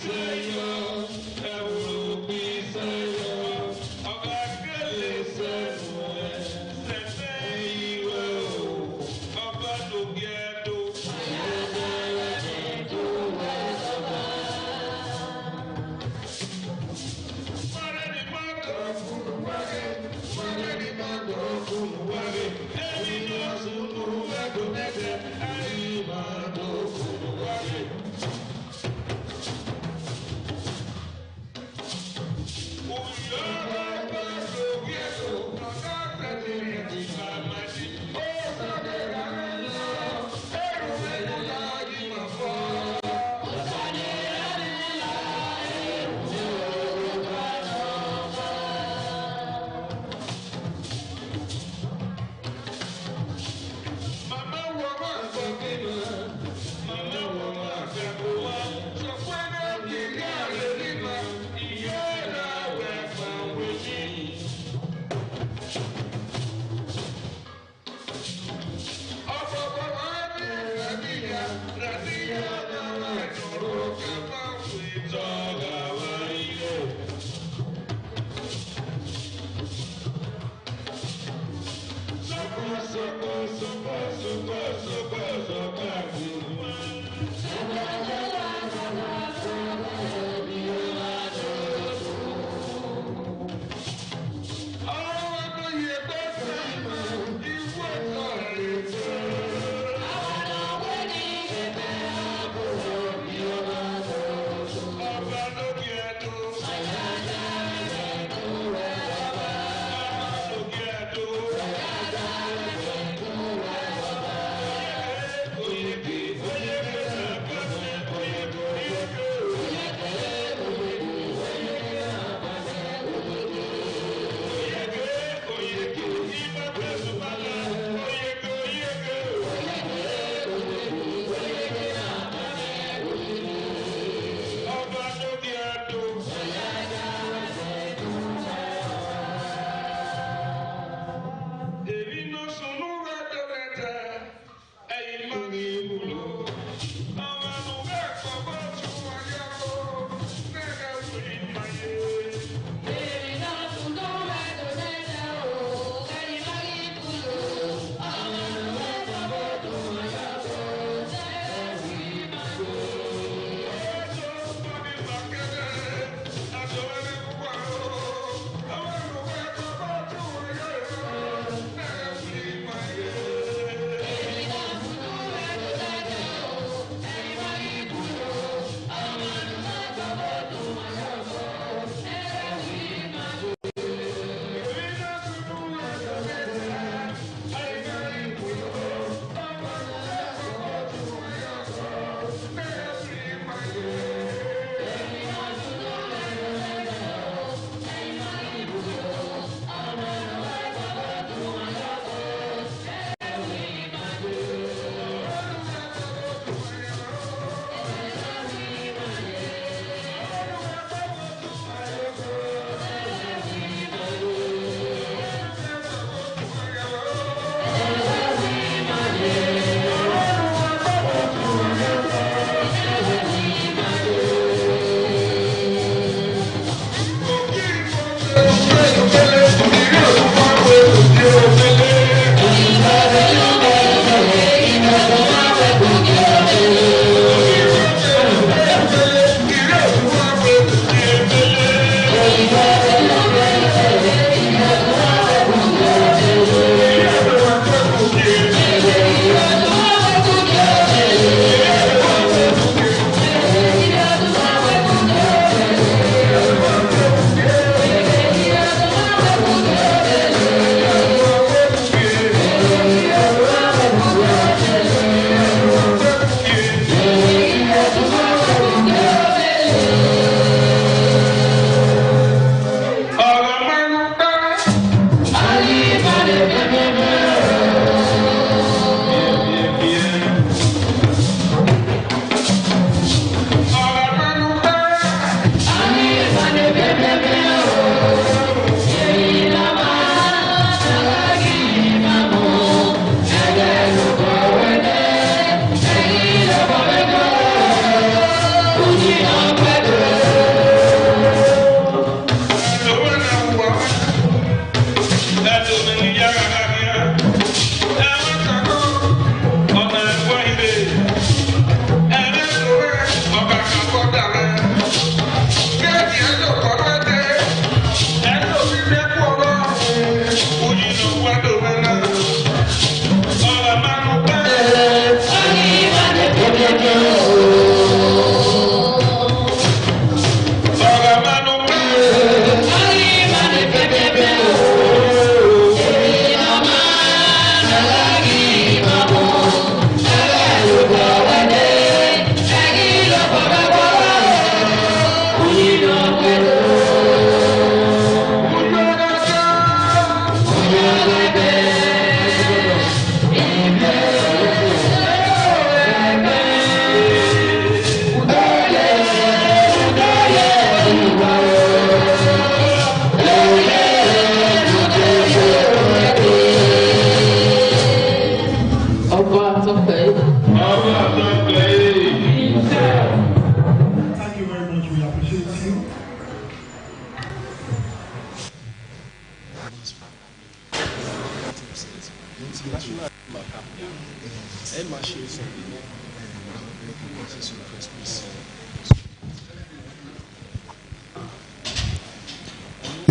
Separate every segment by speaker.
Speaker 1: Senhor.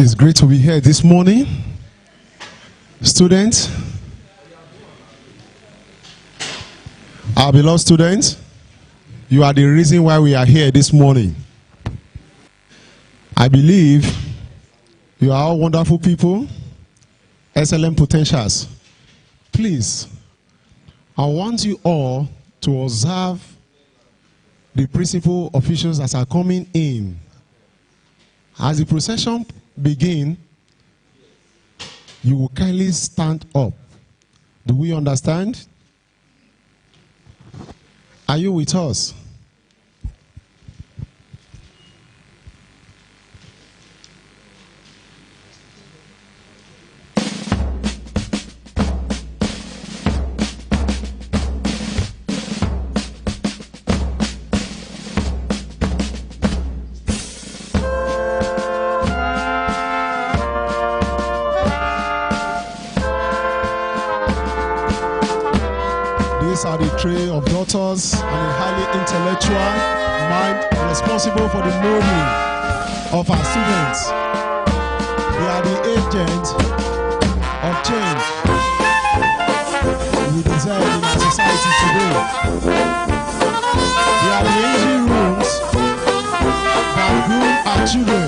Speaker 1: It's great to be here this morning. Students, our beloved students, you are the reason why we are here this morning. I believe you are all wonderful people, excellent potentials. Please, I want you all to observe the principal officials that are coming in. As the procession begins, you will kindly stand up. Do we understand? Are you with us? These are the tray of daughters and a highly intellectual mind responsible for the molding of our students. They are the agents of change we desire in our society today. They are the engine rooms that groom our children.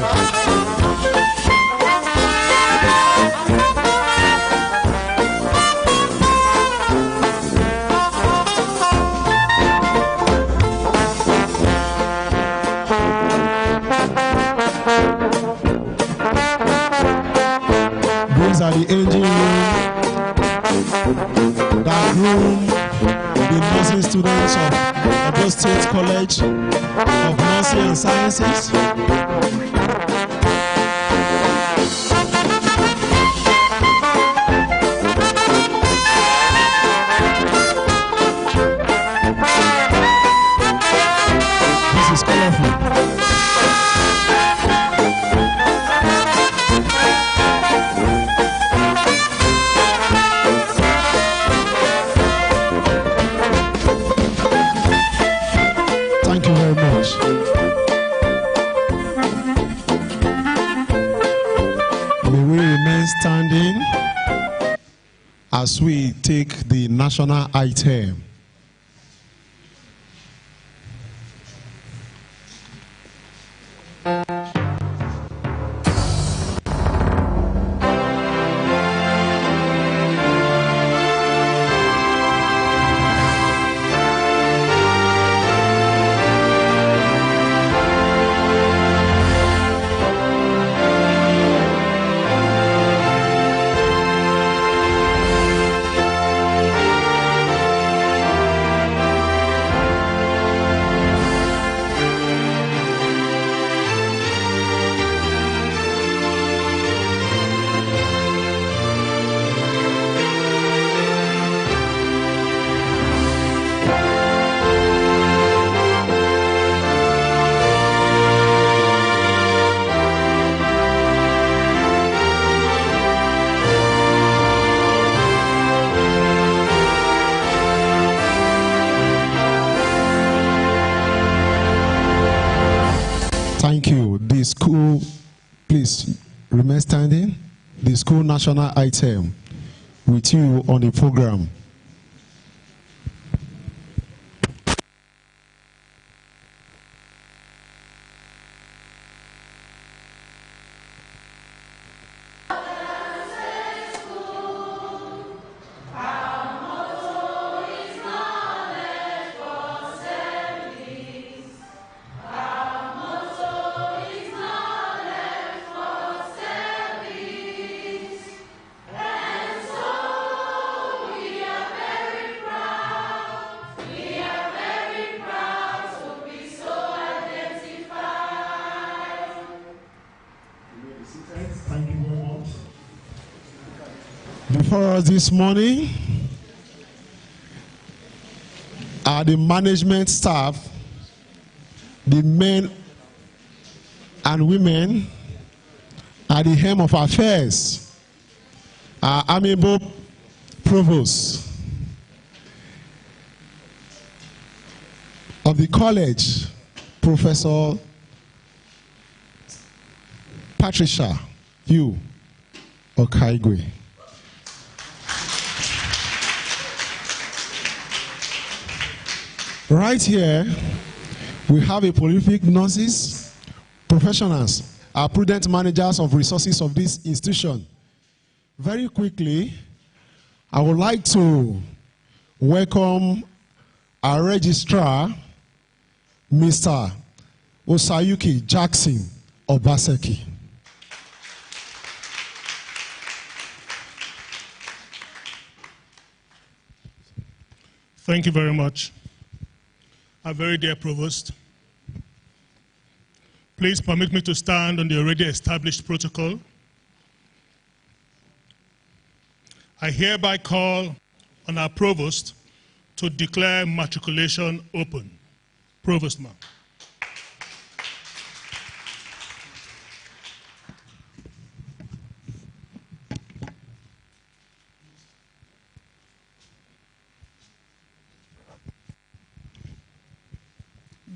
Speaker 1: These are the engine room that groom the nursing students of Edo State College of Nursing and Sciences. This is colorful. Thank you very much. May we remain standing as we take the national item. Thank you. The school, please remain standing. The school national item with you on the program. Thank you very much. Before us this morning are the management staff, the men and women at the helm of affairs our amiable provost of the college, Professor Patricia Yu Okaigwe. Right here, we have a prolific nurses, professionals, our prudent managers of resources of this institution. Very quickly, I would like to welcome our registrar, Mr. Osayuki Jackson Obaseki.
Speaker 2: Thank you very much. Our very dear Provost, please permit me to stand on the already established protocol. I hereby call on our Provost to declare matriculation open. Provost, ma'am.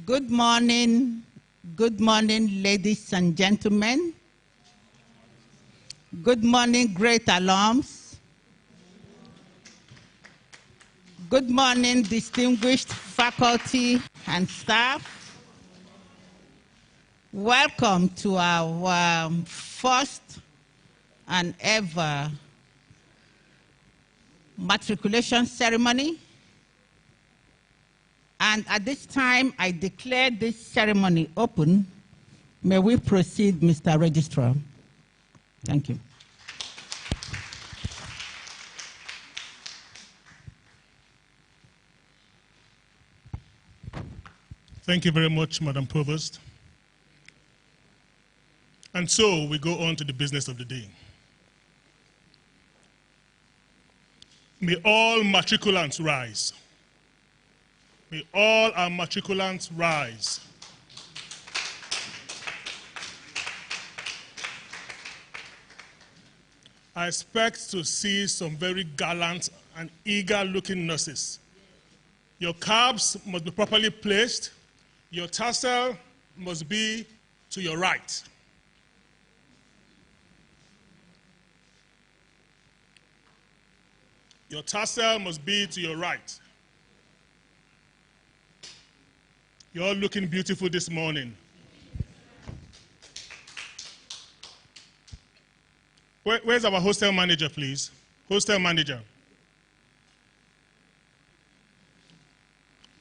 Speaker 3: Good morning, ladies and gentlemen. Good morning, great alums. Good morning, distinguished faculty and staff. Welcome to our first and ever matriculation ceremony. And at this time, I declare this ceremony open. May we proceed, Mr. Registrar. Thank you.
Speaker 2: Thank you very much, Madam Provost. And so we go on to the business of the day. May all matriculants rise. May all our matriculants rise. I expect to see some very gallant and eager-looking nurses. Your cabs must be properly placed. Your tassel must be to your right. Your tassel must be to your right. You're all looking beautiful this morning. Where's our hostel manager, please? Hostel manager.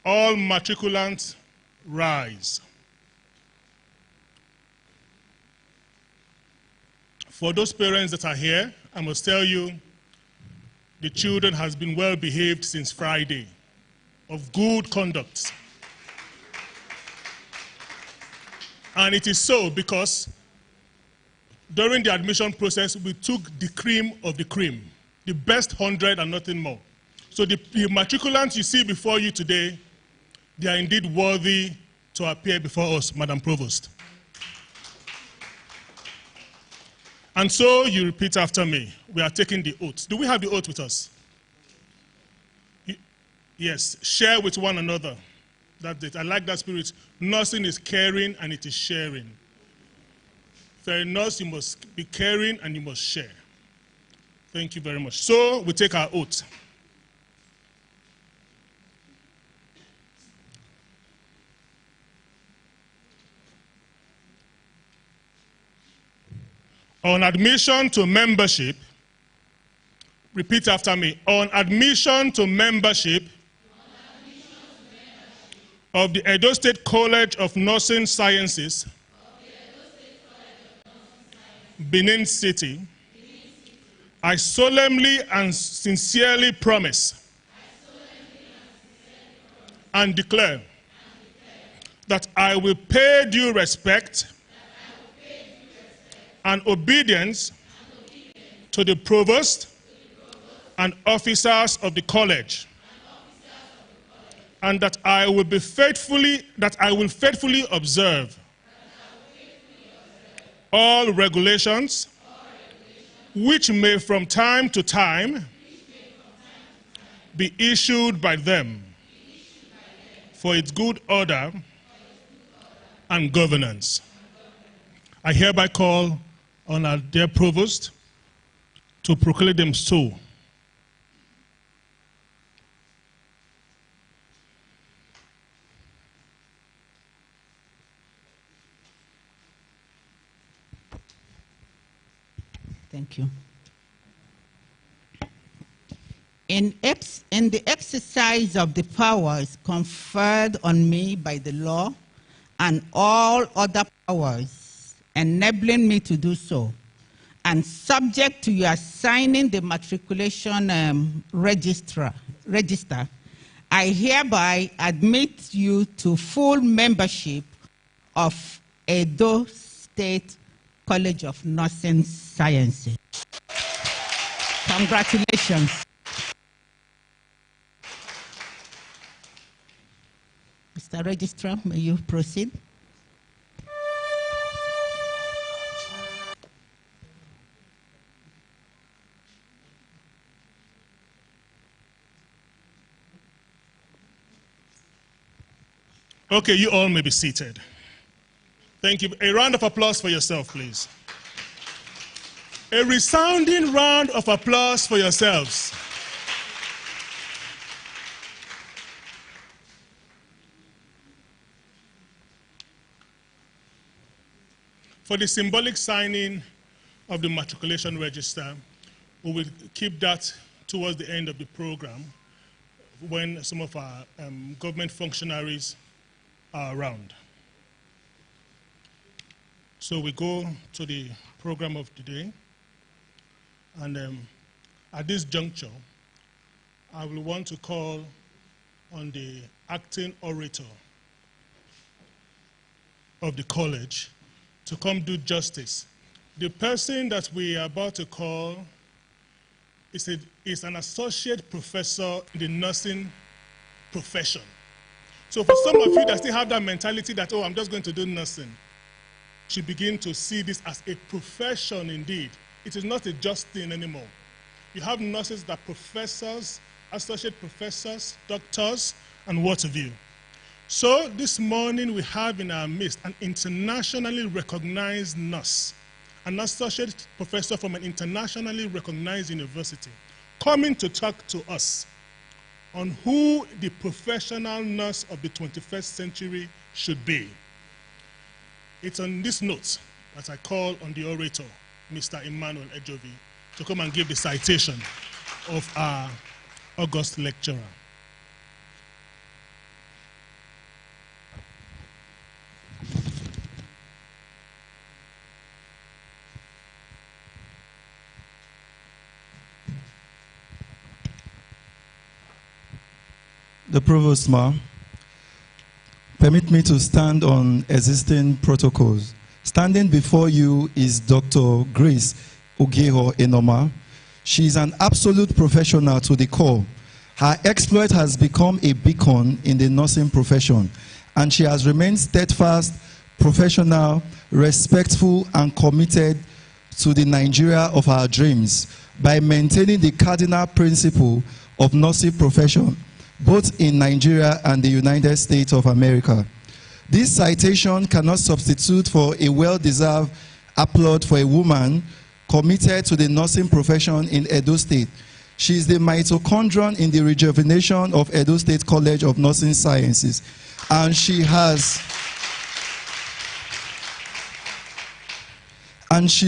Speaker 2: All matriculants rise. For those parents that are here, I must tell you, the children has been well behaved since Friday, of good conduct. And it is so because during the admission process, we took the cream of the cream, the best 100 and nothing more. So the matriculants you see before you today, they are indeed worthy to appear before us, Madam Provost. And so you repeat after me. We are taking the oath. Do we have the oath with us? Yes, share with one another. That's it. I like that spirit. Nursing is caring and it is sharing. For a nurse, you must be caring and you must share. Thank you very much. So we take our oath. On admission to membership, repeat after me. On admission to membership of the Edo State College of Nursing Sciences, Benin City, I solemnly and sincerely promise and declare that I will pay due respect and obedience to the provost and officers of the college, and that I will faithfully observe all regulations which may from time to time be issued by them for its good order and governance. I hereby call on our dear Provost to proclaim them so.
Speaker 3: Thank you. In the exercise of the powers conferred on me by the law and all other powers enabling me to do so, and subject to your signing the matriculation register, I hereby admit you to full membership of Edo State College of Nursing Sciences. Congratulations. Mr. Registrar, may you proceed?
Speaker 2: Okay, you all may be seated. Thank you. A round of applause for yourself, please. A resounding round of applause for yourselves. For the symbolic signing of the matriculation register, we will keep that towards the end of the program when some of our government functionaries are around. So we go to the program of the day. And at this juncture, I will want to call on the acting orator of the college to come do justice. The person that we are about to call is an associate professor in the nursing profession. So for some of you that still have that mentality that, oh, I'm just going to do nursing, should begin to see this as a profession indeed. It is not a just thing anymore. You have nurses that are professors, associate professors, doctors, and what have you. So this morning we have in our midst an internationally recognized nurse, an associate professor from an internationally recognized university, coming to talk to us on who the professional nurse of the 21st century should be. It's on this note that I call on the orator, Mr. Emmanuel Ejovi, to come and give the citation of our august lecturer.
Speaker 4: The Provost, ma'am, permit me to stand on existing protocols. Standing before you is Dr. Grace Ogeho Enoma. She is an absolute professional to the core. Her exploit has become a beacon in the nursing profession, and she has remained steadfast, professional, respectful, and committed to the Nigeria of our dreams by maintaining the cardinal principle of nursing profession, both in Nigeria and the United States of America. This citation cannot substitute for a well-deserved applaud for a woman committed to the nursing profession in Edo State. She is the mitochondrion in the rejuvenation of Edo State College of Nursing Sciences, and she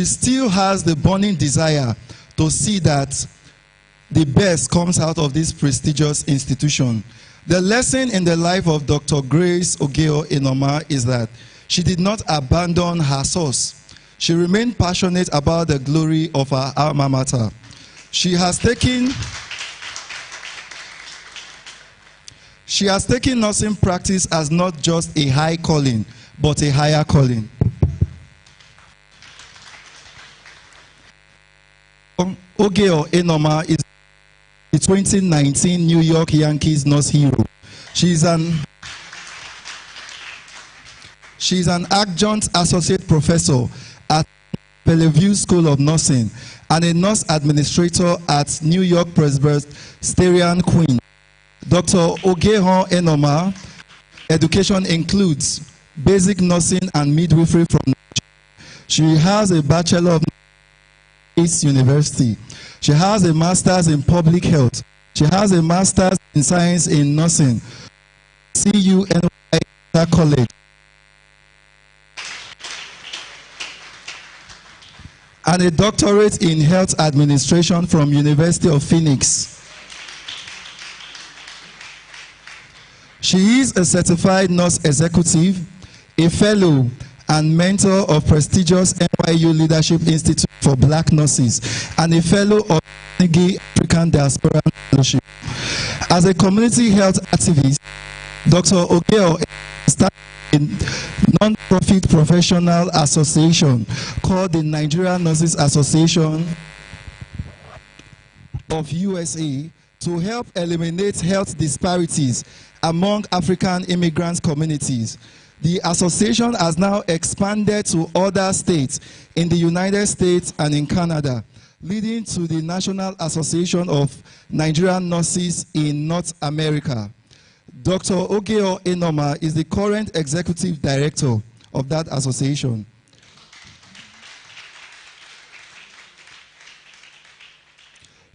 Speaker 4: still has the burning desire to see that the best comes out of this prestigious institution. The lesson in the life of Dr. Grace Ogeho Enoma is that she did not abandon her source. She remained passionate about the glory of her alma mater. She has taken nursing practice as not just a high calling, but a higher calling. Ogeho Enoma is the 2019 New York Yankees nurse hero. She's an adjunct associate professor at Bellevue School of Nursing, and a nurse administrator at New York Presbyterian Queen. Dr. Ogehon Enoma, education includes basic nursing and midwifery from Nigeria. She has a Bachelor of East University. She has a Master's in Public Health. She has a Master's in Science in Nursing, CUNY College, and a doctorate in Health Administration from University of Phoenix. She is a certified nurse executive, a fellow and mentor of prestigious NYU Leadership Institute for Black Nurses, and a fellow of Carnegie African Diaspora Fellowship. As a community health activist, Dr. Ogehon started a non-profit professional association called the Nigerian Nurses Association of USA to help eliminate health disparities among African immigrant communities. The association has now expanded to other states in the United States and in Canada, leading to the National Association of Nigerian Nurses in North America. Dr. Ogehon Enoma is the current executive director of that association.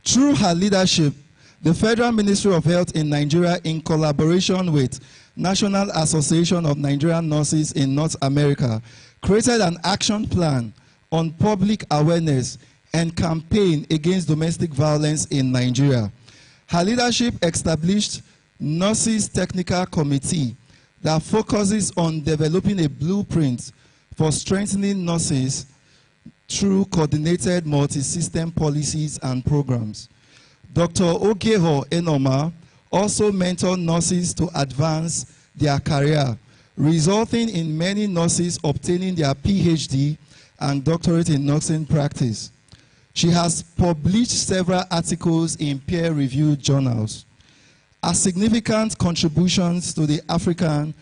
Speaker 4: Through her leadership, the Federal Ministry of Health in Nigeria, in collaboration with National Association of Nigerian Nurses in North America, created an action plan on public awareness and campaign against domestic violence in Nigeria. Her leadership established Nurses Technical Committee that focuses on developing a blueprint for strengthening nurses through coordinated multi-system policies and programs. Dr. Ogehon Enoma also mentored nurses to advance their career, resulting in many nurses obtaining their PhD and doctorate in nursing practice. She has published several articles in peer-reviewed journals. Her significant contributions to the African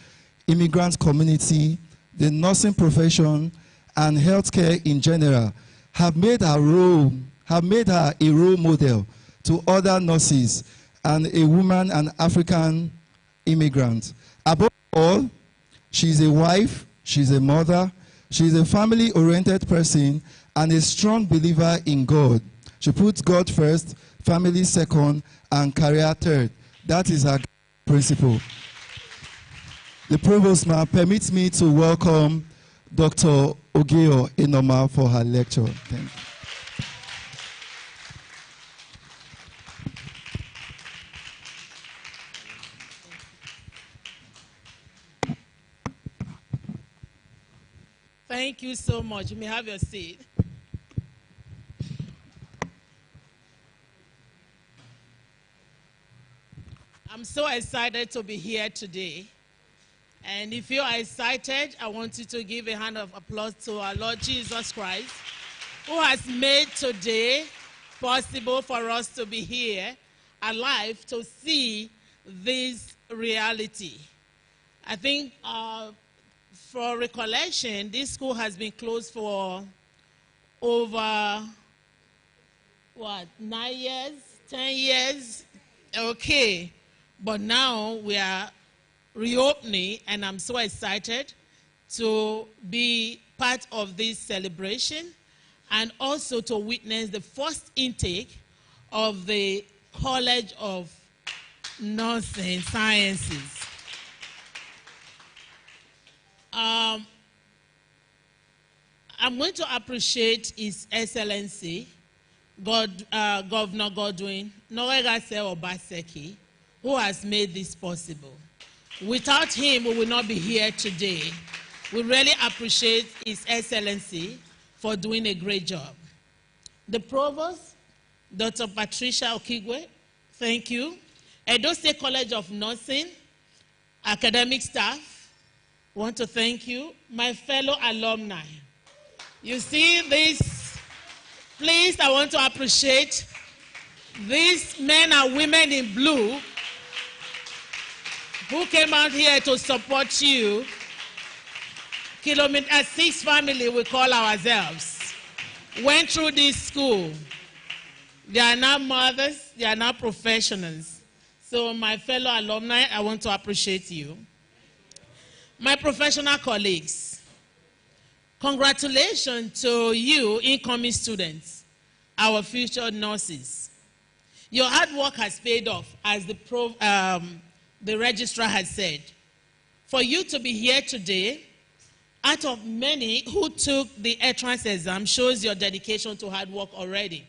Speaker 4: immigrant community, the nursing profession, and healthcare in general have made her a role model to other nurses and a woman and African immigrant. Above all, she's a wife, she's a mother, she's a family-oriented person, and a strong believer in God. She puts God first, family second, and career third. That is her principle. The Provost Ma'am permits me to welcome Dr. Ogehon Enoma for her lecture. Thank you.
Speaker 5: Thank you so much. You may have your seat. I'm so excited to be here today. And if you are excited, I want you to give a hand of applause to our Lord Jesus Christ, who has made today possible for us to be here alive to see this reality. I think for recollection, this school has been closed for over, 9 years, 10 years? Okay. But now we are reopening, and I'm so excited to be part of this celebration and also to witness the first intake of the College of Nursing Sciences. I'm going to appreciate His Excellency, Governor Godwin Noregase Obaseki, who has made this possible. Without him, we will not be here today. We really appreciate His Excellency for doing a great job. The Provost, Dr. Patricia Okigwe, thank you. Edo State College of Nursing, academic staff, want to thank you. My fellow alumni. You see this, please, I want to appreciate these men and women in blue who came out here to support you. Kilometer 6 family, we call ourselves. went through this school. They are now mothers, they are now professionals. So my fellow alumni, I want to appreciate you. My professional colleagues, congratulations to you incoming students, our future nurses. Your hard work has paid off, as the registrar has said. For you to be here today, out of many who took the entrance exam, shows your dedication to hard work already.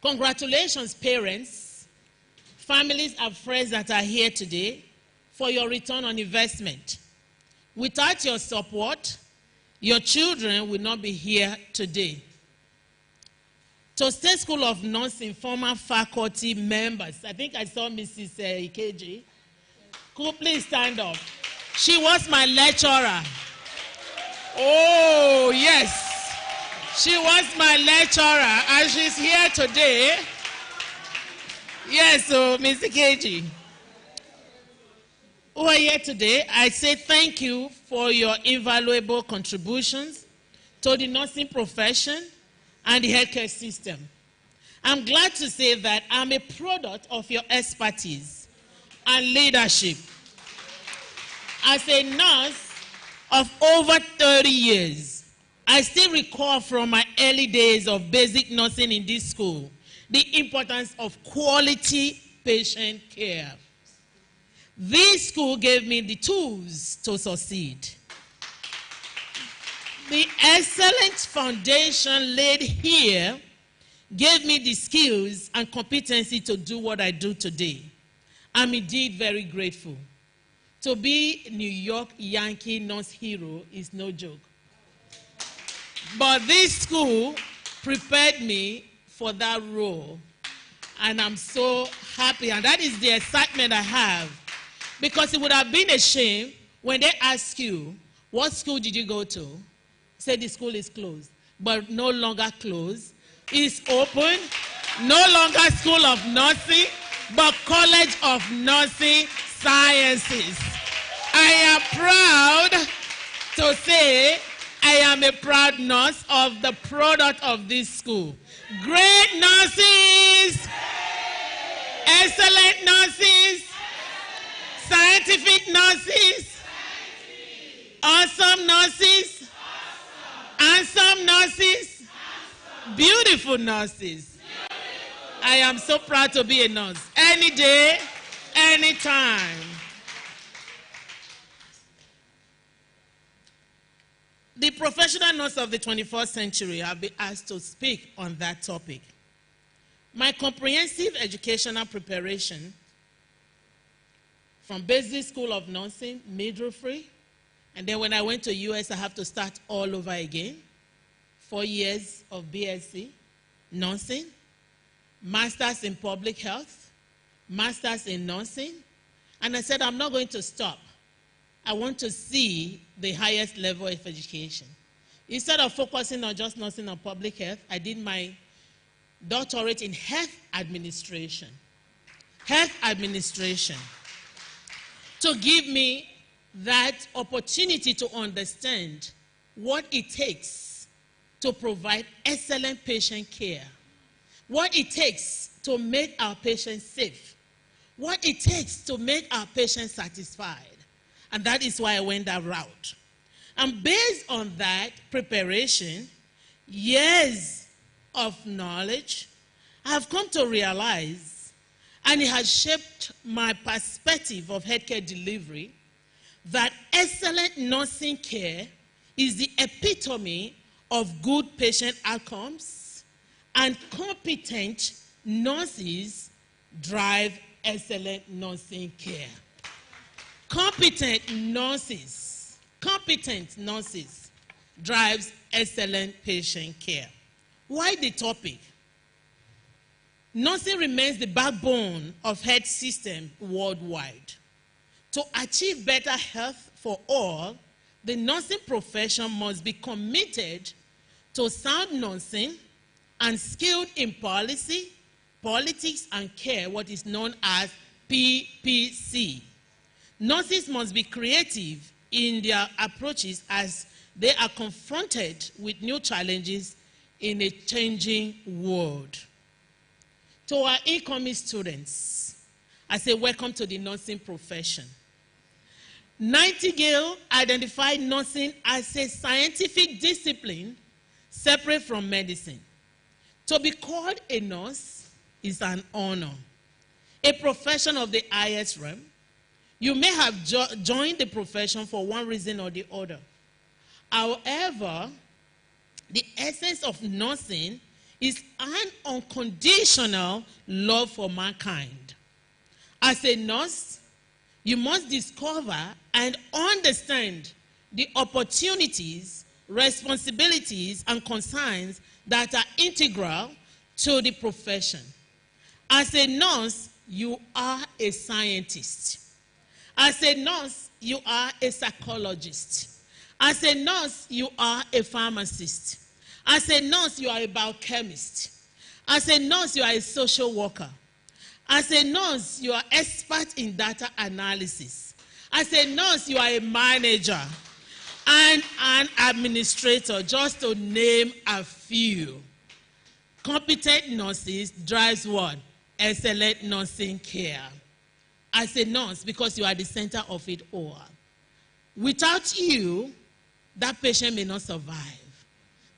Speaker 5: Congratulations, parents, families and friends that are here today, for your return on investment. Without your support, your children will not be here today. To State School of Nursing, former faculty members, I think I saw Mrs. Ikeji. Could you please stand up? She was my lecturer. Oh, yes. She was my lecturer, and she's here today. Yes, so Mr. Ikeji, who are here today, I say thank you for your invaluable contributions to the nursing profession and the healthcare system. I'm glad to say that I'm a product of your expertise and leadership. As a nurse of over 30 years, I still recall from my early days of basic nursing in this school the importance of quality patient care. This school gave me the tools to succeed. The excellent foundation laid here gave me the skills and competency to do what I do today. I'm indeed very grateful. To be New York Yankee nurse hero is no joke. But this school prepared me for that role, and I'm so happy, and that is the excitement I have, because it would have been a shame when they ask you, what school did you go to? Say the school is closed, but no longer closed. It's open, no longer School of Nursing, but College of Nursing Sciences. I am proud to say I am a proud nurse of the product of this school. Great nurses, excellent nurses, scientific nurses, awesome nurses, handsome nurses, beautiful nurses. I am so proud to be a nurse. Any day, anytime. The professional nurse of the 21st century have been asked to speak on that topic. My comprehensive educational preparation from basic school of nursing, midwifery, and then when I went to US, I have to start all over again. 4 years of BSc, nursing, masters in public health, masters in nursing, and I said, I'm not going to stop. I want to see the highest level of education. Instead of focusing on just nursing or public health, I did my doctorate in health administration. Health administration. To give me that opportunity to understand what it takes to provide excellent patient care, what it takes to make our patients safe, what it takes to make our patients satisfied. And that is why I went that route. And based on that preparation, years of knowledge, I have come to realize, and it has shaped my perspective of healthcare delivery, that excellent nursing care is the epitome of good patient outcomes, and competent nurses drive excellent nursing care. Competent nurses drives excellent patient care. Why the topic? Nursing remains the backbone of health system worldwide. To achieve better health for all, the nursing profession must be committed to sound nursing and skilled in policy, politics, and care, what is known as PPC. Nurses must be creative in their approaches as they are confronted with new challenges in a changing world. To our incoming students, I say welcome to the nursing profession. Nightingale identified nursing as a scientific discipline separate from medicine. To be called a nurse is an honor, a profession of the highest realm. You may have joined the profession for one reason or the other. However, the essence of nursing is an unconditional love for mankind. As a nurse, you must discover and understand the opportunities, responsibilities, and concerns that are integral to the profession. As a nurse, you are a scientist. As a nurse, you are a psychologist. As a nurse, you are a pharmacist. As a nurse, you are a biochemist. As a nurse, you are a social worker. As a nurse, you are expert in data analysis. As a nurse, you are a manager and an administrator, just to name a few. Competent nurses drives what? Excellent nursing care. As a nurse, because you are the center of it all. Without you, that patient may not survive.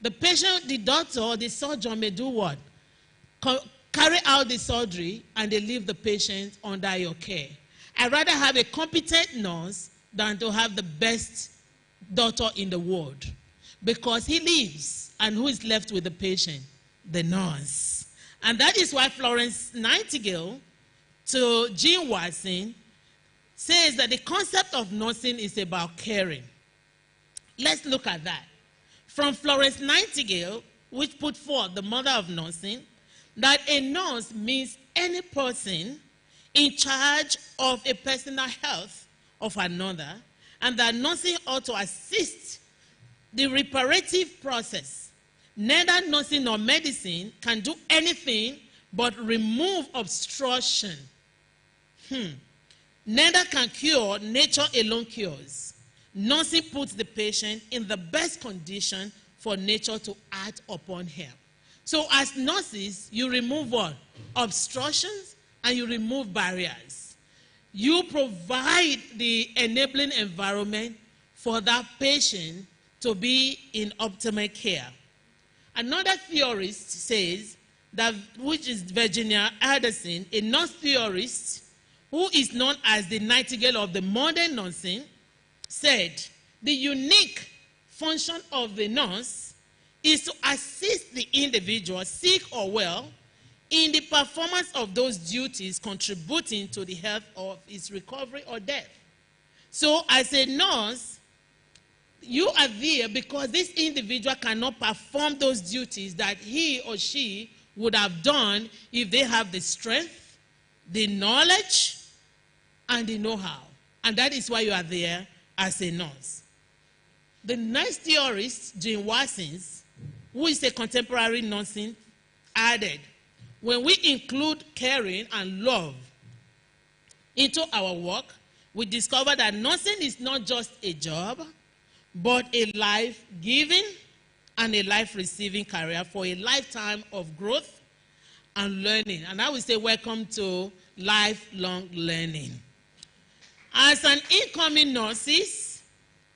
Speaker 5: The patient, the doctor, or the surgeon may do what? Carry out the surgery and they leave the patient under your care. I'd rather have a competent nurse than to have the best doctor in the world, because he leaves, and who is left with the patient? The nurse. And that is why Florence Nightingale to Jean Watson says that the concept of nursing is about caring. Let's look at that. From Florence Nightingale, which put forth the mother of nursing, that a nurse means any person in charge of a personal health of another, and that nursing ought to assist the reparative process. Neither nursing nor medicine can do anything but remove obstruction. Neither can cure, nature alone cures. Nursing puts the patient in the best condition for nature to act upon him. So as nurses, you remove what? Obstructions, and you remove barriers. You provide the enabling environment for that patient to be in optimal care. Another theorist says that, which is Virginia Anderson, a nurse theorist who is known as the Nightingale of the modern nursing, said the unique function of the nurse is to assist the individual, sick or well, in the performance of those duties contributing to the health of his recovery or death. So as a nurse, you are there because this individual cannot perform those duties that he or she would have done if they have the strength, the knowledge, and the know-how. And that is why you are there as a nurse. The next theorist, Jean Watson, who is a contemporary nursing, added, when we include caring and love into our work, we discover that nursing is not just a job, but a life-giving and a life-receiving career for a lifetime of growth and learning. And I would say welcome to lifelong learning. As an incoming nurse,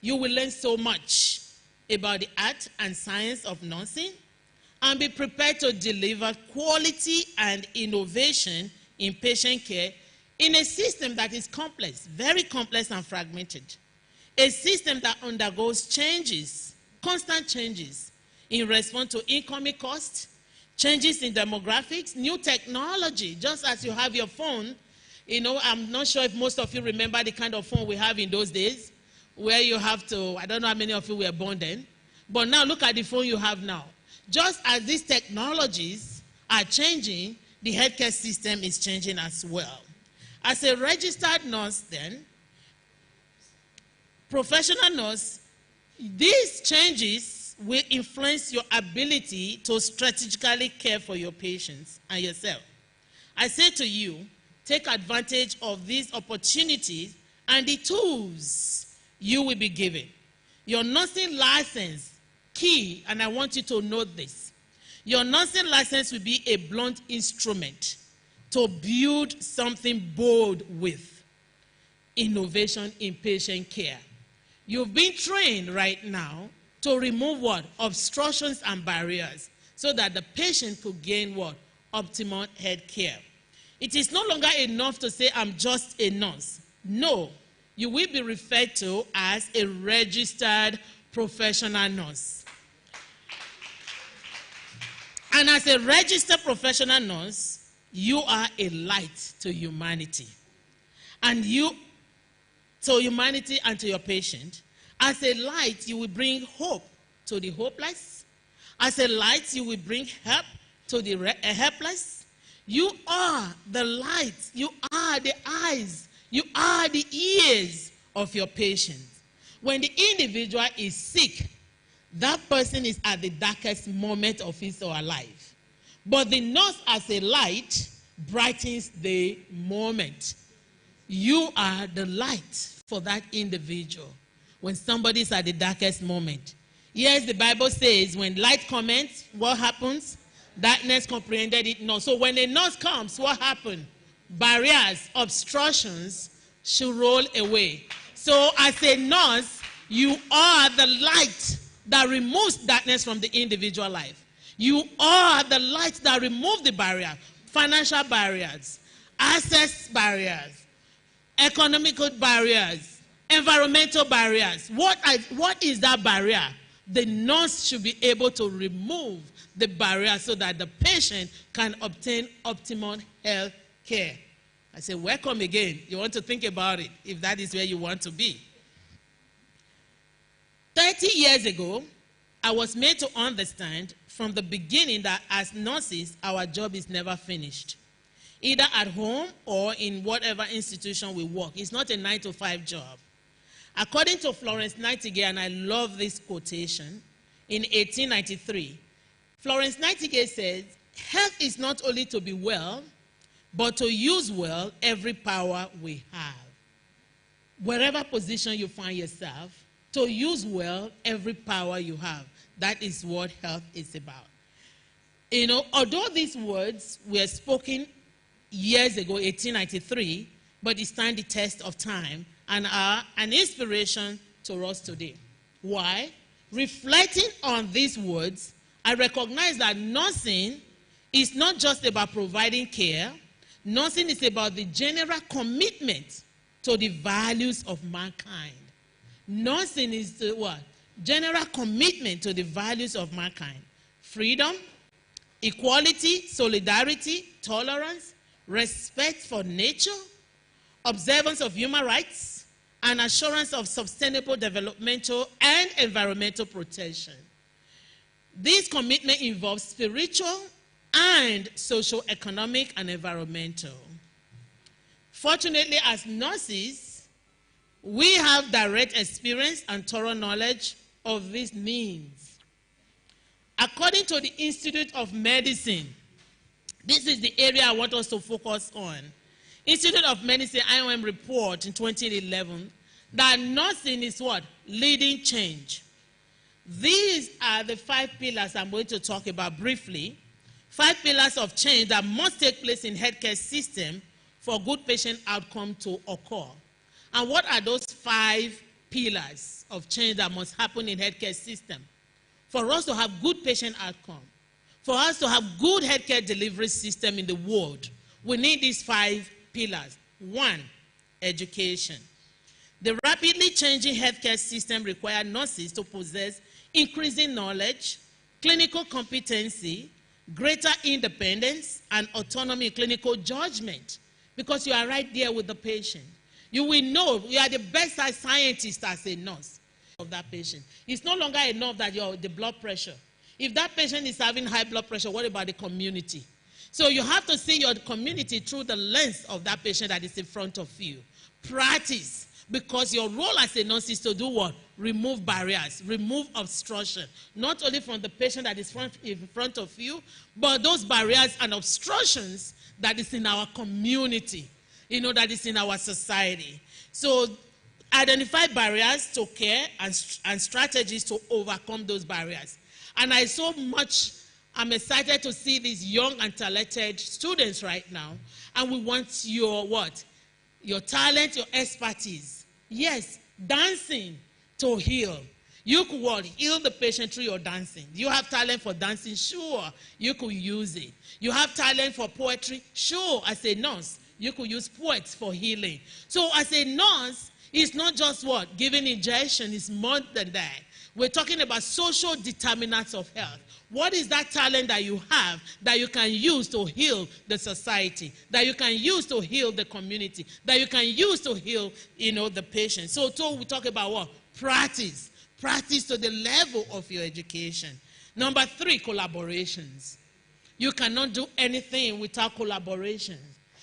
Speaker 5: you will learn so much about the art and science of nursing and be prepared to deliver quality and innovation in patient care in a system that is complex, very complex and fragmented. A system that undergoes changes, constant changes in response to incoming costs, changes in demographics, new technology. Just as you have your phone, you know, I'm not sure if most of you remember the kind of phone we have in those days, where you have to, I don't know how many of you were born then, but now look at the phone you have now. Just as these technologies are changing, the healthcare system is changing as well. As a registered nurse then, professional nurse, these changes will influence your ability to strategically care for your patients and yourself. I say to you, take advantage of these opportunities and the tools you will be given. Your nursing license, key, and I want you to note this, Your nursing license will be a blunt instrument to build something bold with innovation in patient care. You've been trained right now to remove what? Obstructions and barriers so that the patient could gain what? Optimal health care. It is no longer enough to say, I'm just a nurse. No, you will be referred to as a registered professional nurse. And as a registered professional nurse, you are a light to humanity. And to humanity and to your patient. As a light, you will bring hope to the hopeless. As a light, you will bring help to the helpless. You are the light. You are the eyes. You are the ears of your patient. When the individual is sick, that person is at the darkest moment of his or her life. But the nurse as a light brightens the moment. You are the light for that individual when somebody is at the darkest moment. Yes, the Bible says when light comes, what happens? Darkness comprehended it not. So when a nurse comes, what happens? Barriers, obstructions should roll away. So as a nurse, you are the light that removes darkness from the individual life. You are the light that removes the barrier, financial barriers, access barriers, economical barriers, environmental barriers. What is that barrier? The nurse should be able to remove the barrier so that the patient can obtain optimal health care. I say, welcome again. You want to think about it, if that is where you want to be. 30 years ago, I was made to understand from the beginning that as nurses, our job is never finished. Either at home or in whatever institution we work. It's not a 9-to-5 job. According to Florence Nightingale, and I love this quotation, in 1893, Florence Nightingale says, health is not only to be well, but to use well every power we have. Wherever position you find yourself, to use well every power you have. That is what health is about. You know, although these words were spoken years ago, 1893, but they stand the test of time and are an inspiration to us today. Why? Reflecting on these words, I recognize that nursing is not just about providing care. Nursing is about the general commitment to the values of mankind. Nursing is the what? General commitment to the values of mankind. Freedom, equality, solidarity, tolerance, respect for nature, observance of human rights, and assurance of sustainable developmental and environmental protection. This commitment involves spiritual and socio-economic and environmental. Fortunately, as nurses, we have direct experience and thorough knowledge of these needs. According to the Institute of Medicine, this is the area I want us to focus on. Institute of Medicine IOM report in 2011 that nursing is what? Leading change. These are the 5 pillars I'm going to talk about briefly. 5 pillars of change that must take place in healthcare system for good patient outcome to occur. And what are those 5 pillars of change that must happen in healthcare system? For us to have good patient outcome, for us to have good healthcare delivery system in the world, we need these 5 pillars. 1, education. The rapidly changing healthcare system requires nurses to possess increasing knowledge, clinical competency, greater independence, and autonomy in clinical judgment, because you are right there with the patient. You will know you are the best scientist as a nurse of that patient. It's no longer enough that you're the blood pressure. If that patient is having high blood pressure, what about the community? So you have to see your community through the lens of that patient that is in front of you. Practice, because your role as a nurse is to do what? Remove barriers, remove obstruction, not only from the patient that is in front of you, but those barriers and obstructions that is in our community, you know, that is in our society. So identify barriers to care and strategies to overcome those barriers. And I so much I'm excited to see these young and talented students right now. And we want your what? Your talent, your expertise. Yes, dancing to heal. You could what? Heal the patient through your dancing. You have talent for dancing? Sure, you could use it. You have talent for poetry? Sure, as a nurse, you could use poets for healing. So as a nurse, it's not just what? Giving injection, it's more than that. We're talking about social determinants of health. What is that talent that you have that you can use to heal the society, that you can use to heal the community, that you can use to heal, the patient? So we talk about what? Practice. Practice to the level of your education. Number 3, collaborations. You cannot do anything without collaborations.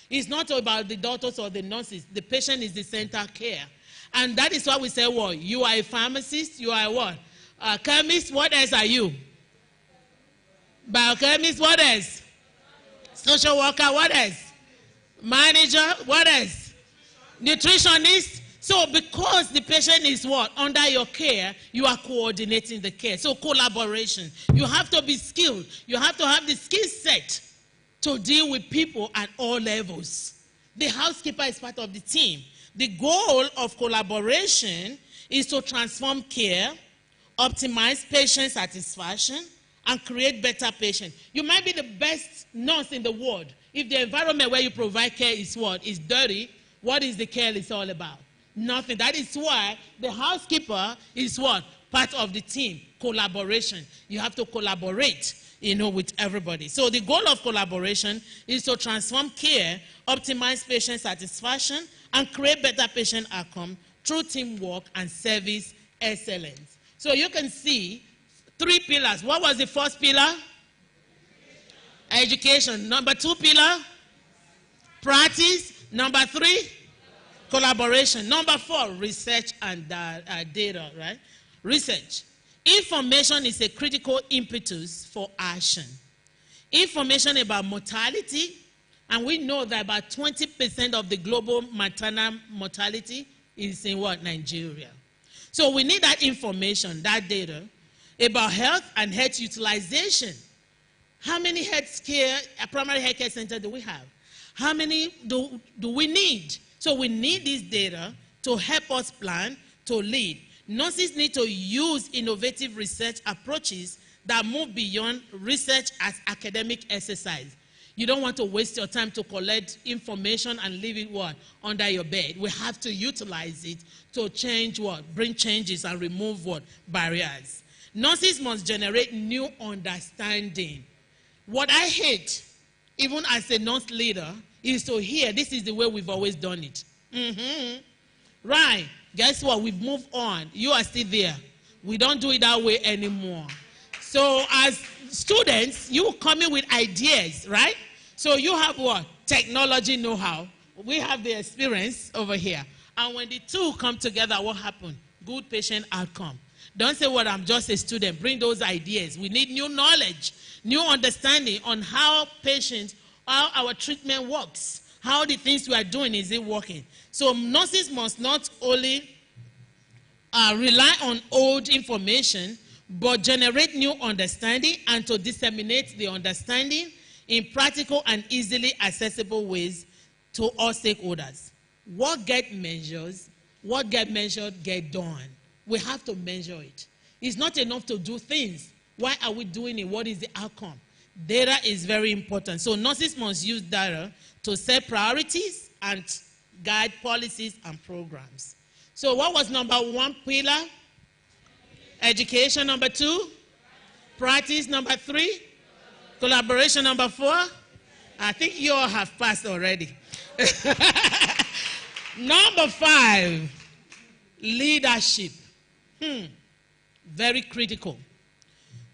Speaker 5: It's not about the doctors or the nurses. The patient is the center of care. And that is why we say, what? You are a pharmacist. You are what? A chemist. What else are you? Biochemist. What else? Social worker. What else? Manager. What else? Nutritionist. So because the patient is what? Under your care, you are coordinating the care. So collaboration. You have to be skilled. You have to have the skill set to deal with people at all levels. The housekeeper is part of the team. The goal of collaboration is to transform care, optimize patient satisfaction, and create better patients. You might be the best nurse in the world. If the environment where you provide care is what? Is dirty, what is the care is all about? Nothing. That is why the housekeeper is what? Part of the team. Collaboration. You have to collaborate, with everybody. So the goal of collaboration is to transform care, optimize patient satisfaction, and create better patient outcome through teamwork and service excellence. So you can see 3 pillars. What was the first pillar? Education. Number 2 pillar? Practice. Number 3? Collaboration. Number 4, research and data, right? Research. Information is a critical impetus for action. Information about mortality, and we know that about 20% of the global maternal mortality is in what? Nigeria. So we need that information, that data, about health and health utilization. How many primary health care centers do we have? How many do we need? So we need this data to help us plan, to lead. Nurses need to use innovative research approaches that move beyond research as academic exercise. You don't want to waste your time to collect information and leave it what? Under your bed. We have to utilize it to change what? Bring changes and remove what? Barriers. Nurses must generate new understanding. What I hate, even as a nurse leader, is to hear this is the way we've always done it. Right. Guess what? We've moved on. You are still there. We don't do it that way anymore. So as students, you come in with ideas, right? So you have what? Technology know-how. We have the experience over here. And when the two come together, what happens? Good patient outcome. Don't say, well, I'm just a student. Bring those ideas. We need new knowledge, new understanding on how our treatment works. How the things we are doing, is it working? So nurses must not only rely on old information, but generate new understanding and to disseminate the understanding in practical and easily accessible ways to all stakeholders. What gets measured get done. We have to measure it. It's not enough to do things. Why are we doing it? What is the outcome? Data is very important. So nurses must use data to set priorities and guide policies and programs. So what was number 1 pillar? Education. Number 2? Practice. Number 3? Collaboration. Number 4? I think you all have passed already. Number 5, leadership. Very critical.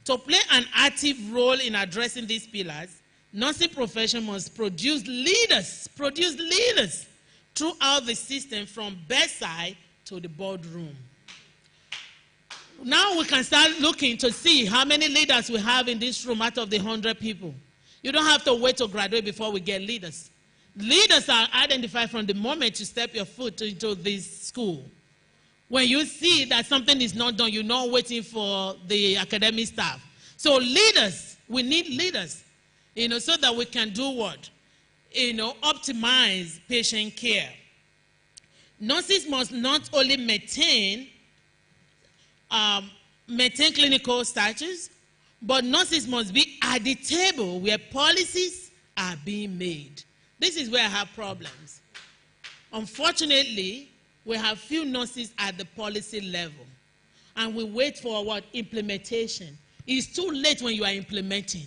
Speaker 5: To play an active role in addressing these pillars, nursing profession must produce leaders throughout the system from bedside to the boardroom. Now we can start looking to see how many leaders we have in this room out of the 100 people. You don't have to wait to graduate before we get leaders. Leaders are identified from the moment you step your foot into this school. When you see that something is not done, you're not waiting for the academic staff. So leaders, we need leaders, so that we can do what? Optimize patient care. Nurses must not only maintain clinical status, but nurses must be at the table where policies are being made. This is where I have problems. Unfortunately, we have few nurses at the policy level, and we wait for what? Implementation. It's too late when you are implementing.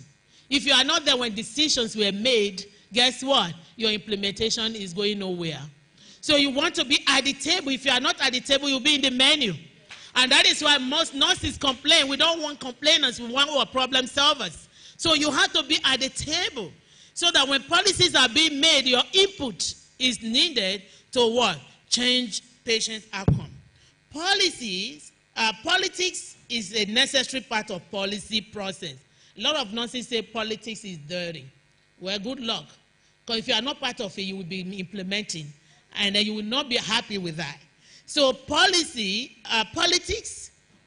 Speaker 5: If you are not there when decisions were made, guess what? Your implementation is going nowhere. So you want to be at the table. If you are not at the table, you'll be in the menu. And that is why most nurses complain. We don't want complainants, we want our problem solvers. So you have to be at the table so that when policies are being made, your input is needed to what? Change patient outcome. Politics is a necessary part of policy process. A lot of nurses say politics is dirty. Well, good luck. Because if you are not part of it, you will be implementing, and then you will not be happy with that. So politics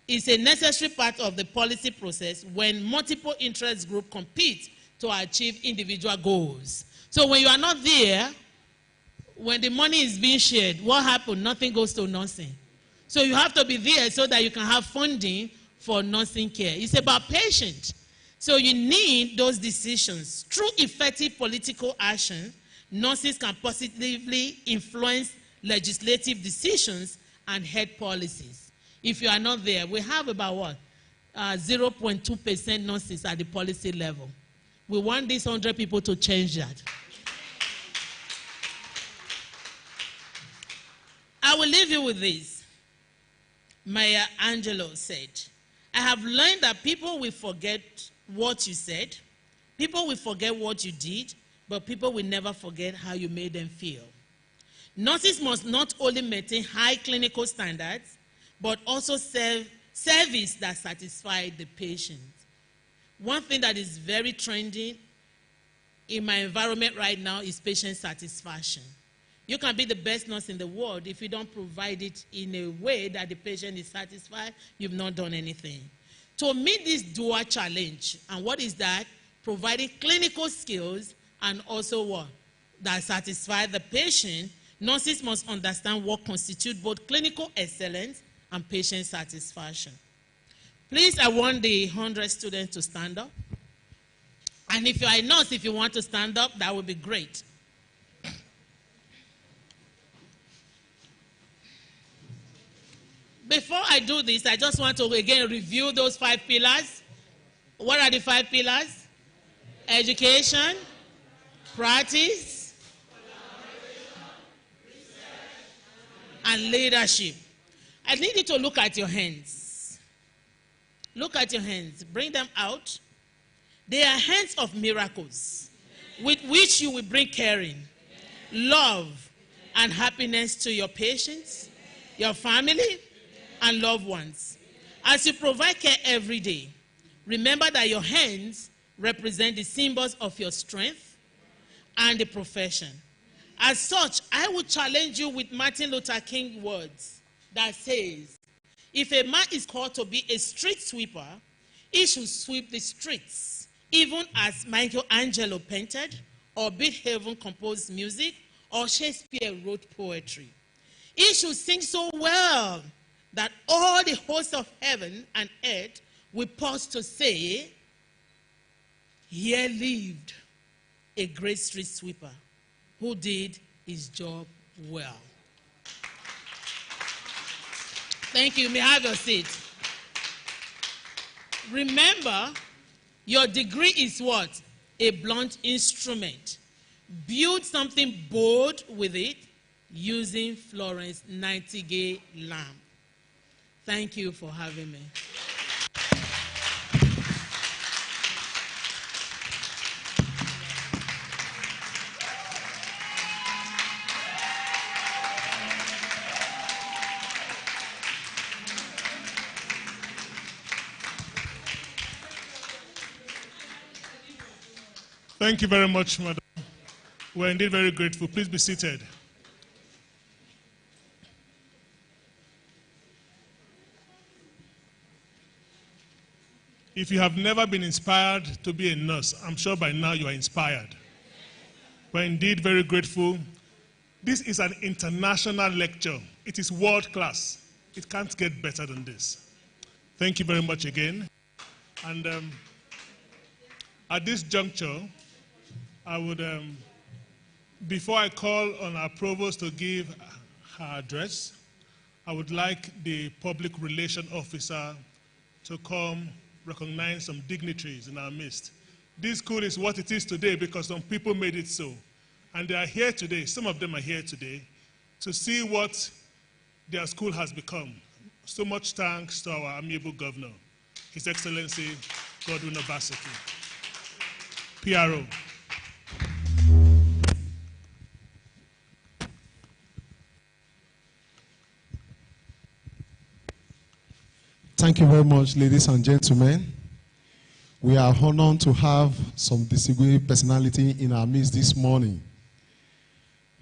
Speaker 5: is a necessary part of the policy process when multiple interest groups compete to achieve individual goals. So when you are not there, when the money is being shared, what happens? Nothing goes to nursing. So you have to be there so that you can have funding for nursing care. It's about patients. So you need those decisions. Through effective political action, nurses can positively influence legislative decisions and health policies. If you are not there, we have about what? 0.2% nurses at the policy level. We want these 100 people to change that. I will leave you with this. Maya Angelou said, I have learned that people will forget what you said, people will forget what you did, but people will never forget how you made them feel. Nurses must not only maintain high clinical standards, but also serve service that satisfies the patient. One thing that is very trending in my environment right now is patient satisfaction. You can be the best nurse in the world. If you don't provide it in a way that the patient is satisfied, you've not done anything. To meet this dual challenge, and what is that? Providing clinical skills and also what? That satisfy the patient. Nurses must understand what constitutes both clinical excellence and patient satisfaction. Please, I want the 100 students to stand up. And if you are a nurse, if you want to stand up, that would be great. Before I do this, I just want to again review those 5 pillars. What are the 5 pillars? Education, practice, and leadership. I need you to look at your hands. Look at your hands. Bring them out. They are hands of miracles with which you will bring caring, love, and happiness to your patients, your family, and loved ones. As you provide care every day, remember that your hands represent the symbols of your strength and the profession. As such, I would challenge you with Martin Luther King words that says, if a man is called to be a street sweeper, he should sweep the streets, even as Michelangelo painted, or Beethoven composed music, or Shakespeare wrote poetry. He should sing so well that all the hosts of heaven and earth will pause to say, here lived a great street sweeper who did his job well. Thank you. You may have your seat. Remember, your degree is what? A blunt instrument. Build something bold with it using Florence Nightingale lamp. Thank you for having me.
Speaker 2: Thank you very much, madam. We're indeed very grateful. Please be seated. If you have never been inspired to be a nurse, I'm sure by now you are inspired. We're indeed very grateful. This is an international lecture. It is world class. It can't get better than this. Thank you very much again. And at this juncture, I would, before I call on our provost to give her address, I would like the public relation officer to come recognize some dignitaries in our midst. This school is what it is today because some people made it so. And they are here today, some of them are here today, to see what their school has become. So much thanks to our amiable governor, His Excellency Godwin Obaseki. PRO.
Speaker 1: Thank you very much, ladies and gentlemen. We are honored to have some distinguished personality in our midst this morning.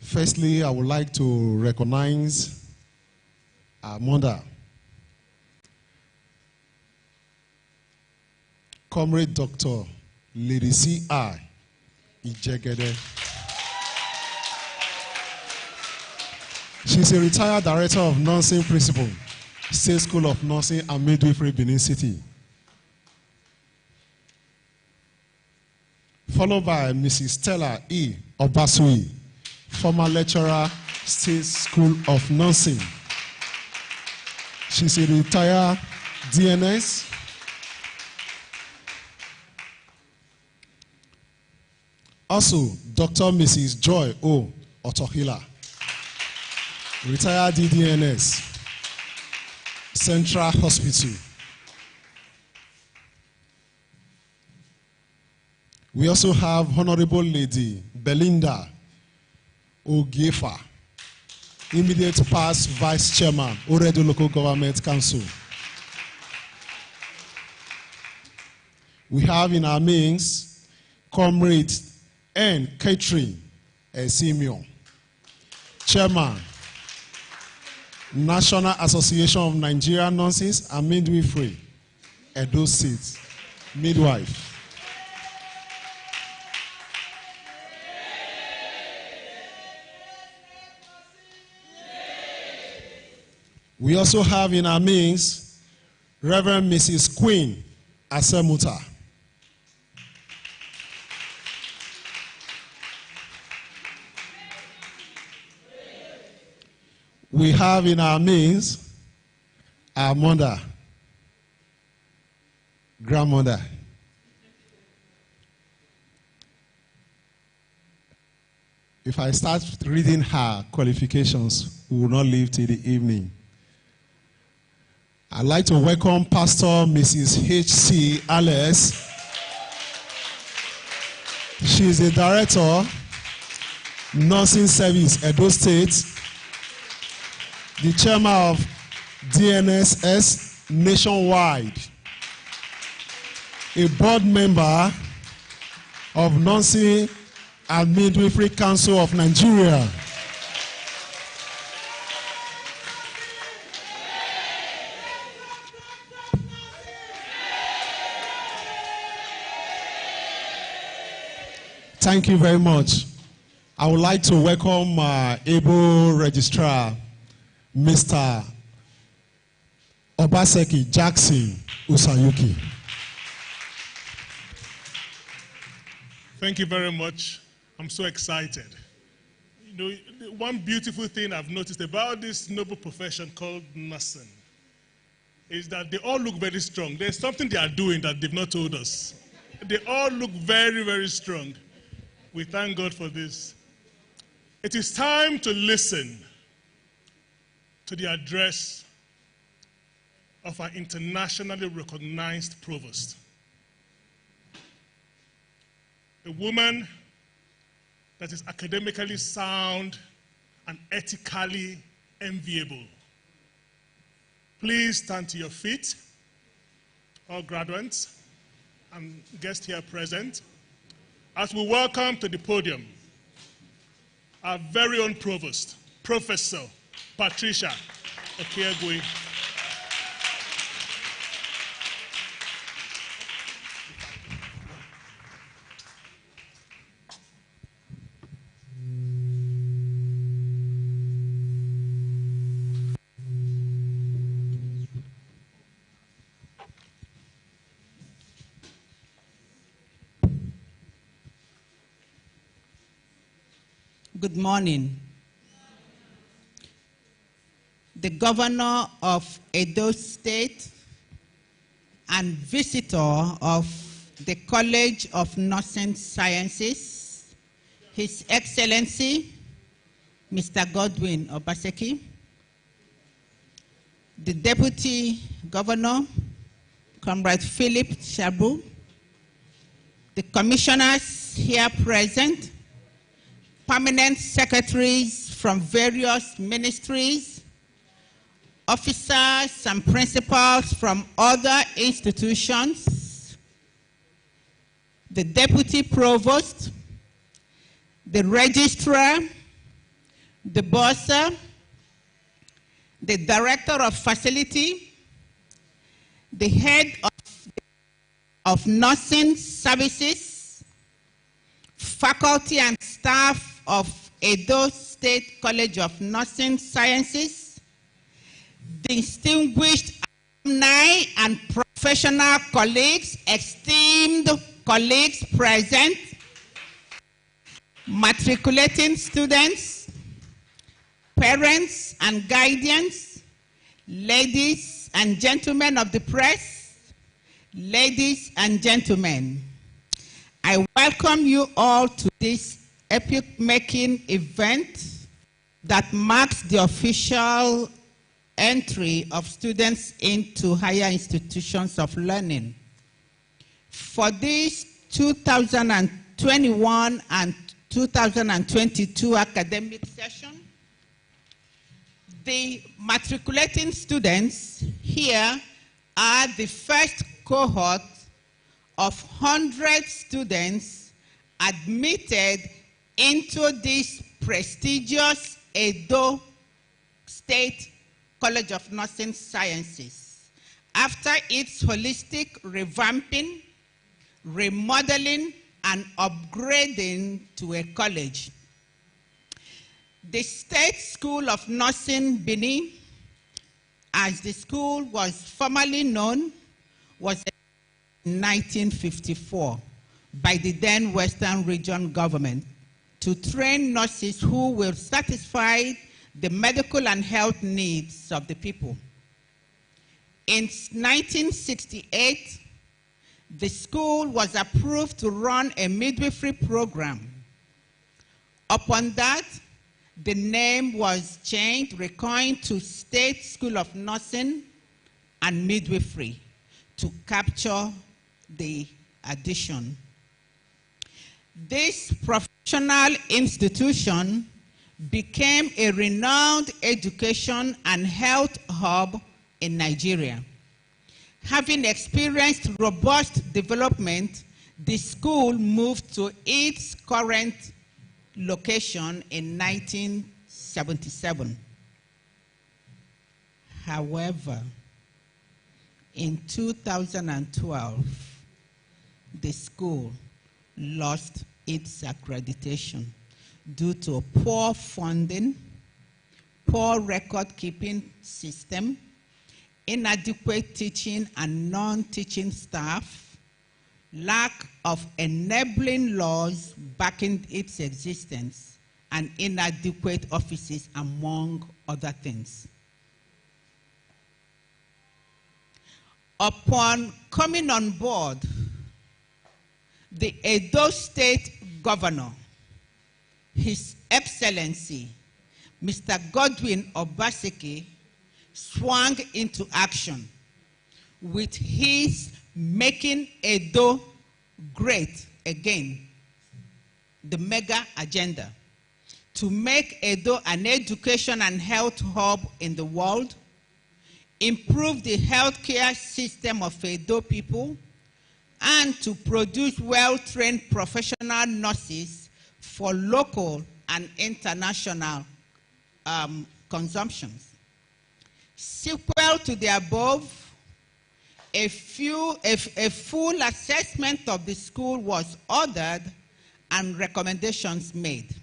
Speaker 1: Firstly, I would like to recognize our mother, Comrade Dr. Lady C.I. Ijegede. She's a retired director of nursing principal, State School of Nursing and Midwifery, Benin City. Followed by Mrs. Stella E. Obasui, former lecturer, State School of Nursing. She's a retired DNS. Also, Dr. Mrs. Joy O. Otohila, retired DDNS, Central Hospital. We also have Honorable Lady Belinda Ogiefa, immediate past Vice Chairman, Oredo Local Government Council. We have in our midst Comrade N. Catherine Esimio, Chairman, National Association of Nigerian Nurses and Midwifery, Edo State, midwife. We also have in our midst Reverend Mrs. Queen Asemuta, we have in our midst our mother, grandmother. If I start reading her qualifications, we will not live till the evening. I'd like to welcome Pastor Mrs. H.C. Alice. She is the Director, Nursing Service, Edo State, the Chairman of DNSS nationwide, a board member of Nursing and Midwifery Council of Nigeria. Thank you very much. I would like to welcome able registrar, Mr. Obaseki Jackson Usayuki.
Speaker 2: Thank you very much. I'm so excited. You know, one beautiful thing I've noticed about this noble profession called nursing is that they all look very strong. There's something they are doing that they've not told us. They all look very, very strong. We thank God for this. It is time to listen to the address of our internationally recognized provost. A woman that is academically sound and ethically enviable. Please stand to your feet, all graduates and guests here present, as we welcome to the podium our very own provost, Professor Patricia Okiegwe.
Speaker 3: Good morning. The governor of Edo State and visitor of the College of Nursing Sciences, His Excellency, Mr. Godwin Obaseki, the Deputy Governor, Comrade Philip Shabu, the commissioners here present, permanent secretaries from various ministries, officers and principals from other institutions, the Deputy Provost, the Registrar, the Bursar, the Director of Facility, the Head of Nursing Services, faculty and staff of Edo State College of Nursing Sciences, distinguished alumni and professional colleagues, esteemed colleagues present, matriculating students, parents and guardians, ladies and gentlemen of the press, ladies and gentlemen, I welcome you all to this epoch-making event that marks the official entry of students into higher institutions of learning. For this 2021 and 2022 academic session, the matriculating students here are the first cohort of 100 students admitted into this prestigious Edo State College of Nursing Sciences after its holistic revamping, remodeling, and upgrading to a college. The State School of Nursing Benin, as the school was formerly known, was in 1954 by the then Western Region government to train nurses who will satisfy the medical and health needs of the people. In 1968, the school was approved to run a midwifery program. Upon that, the name was changed, recoined to State School of Nursing and Midwifery to capture the addition. This professional institution became a renowned education and health hub in Nigeria. Having experienced robust development, the school moved to its current location in 1977. However, in 2012, the school lost its accreditation due to poor funding, poor record-keeping system, inadequate teaching and non-teaching staff, lack of enabling laws backing its existence, and inadequate offices, among other things. Upon coming on board, the Edo State Governor, His Excellency, Mr. Godwin Obaseki, swung into action with his Making Edo Great Again, the mega agenda, to make Edo an education and health hub in the world, improve the healthcare system of Edo people, and to produce well-trained professional nurses for local and international consumptions. Sequel to the above, a full assessment of the school was ordered and recommendations made,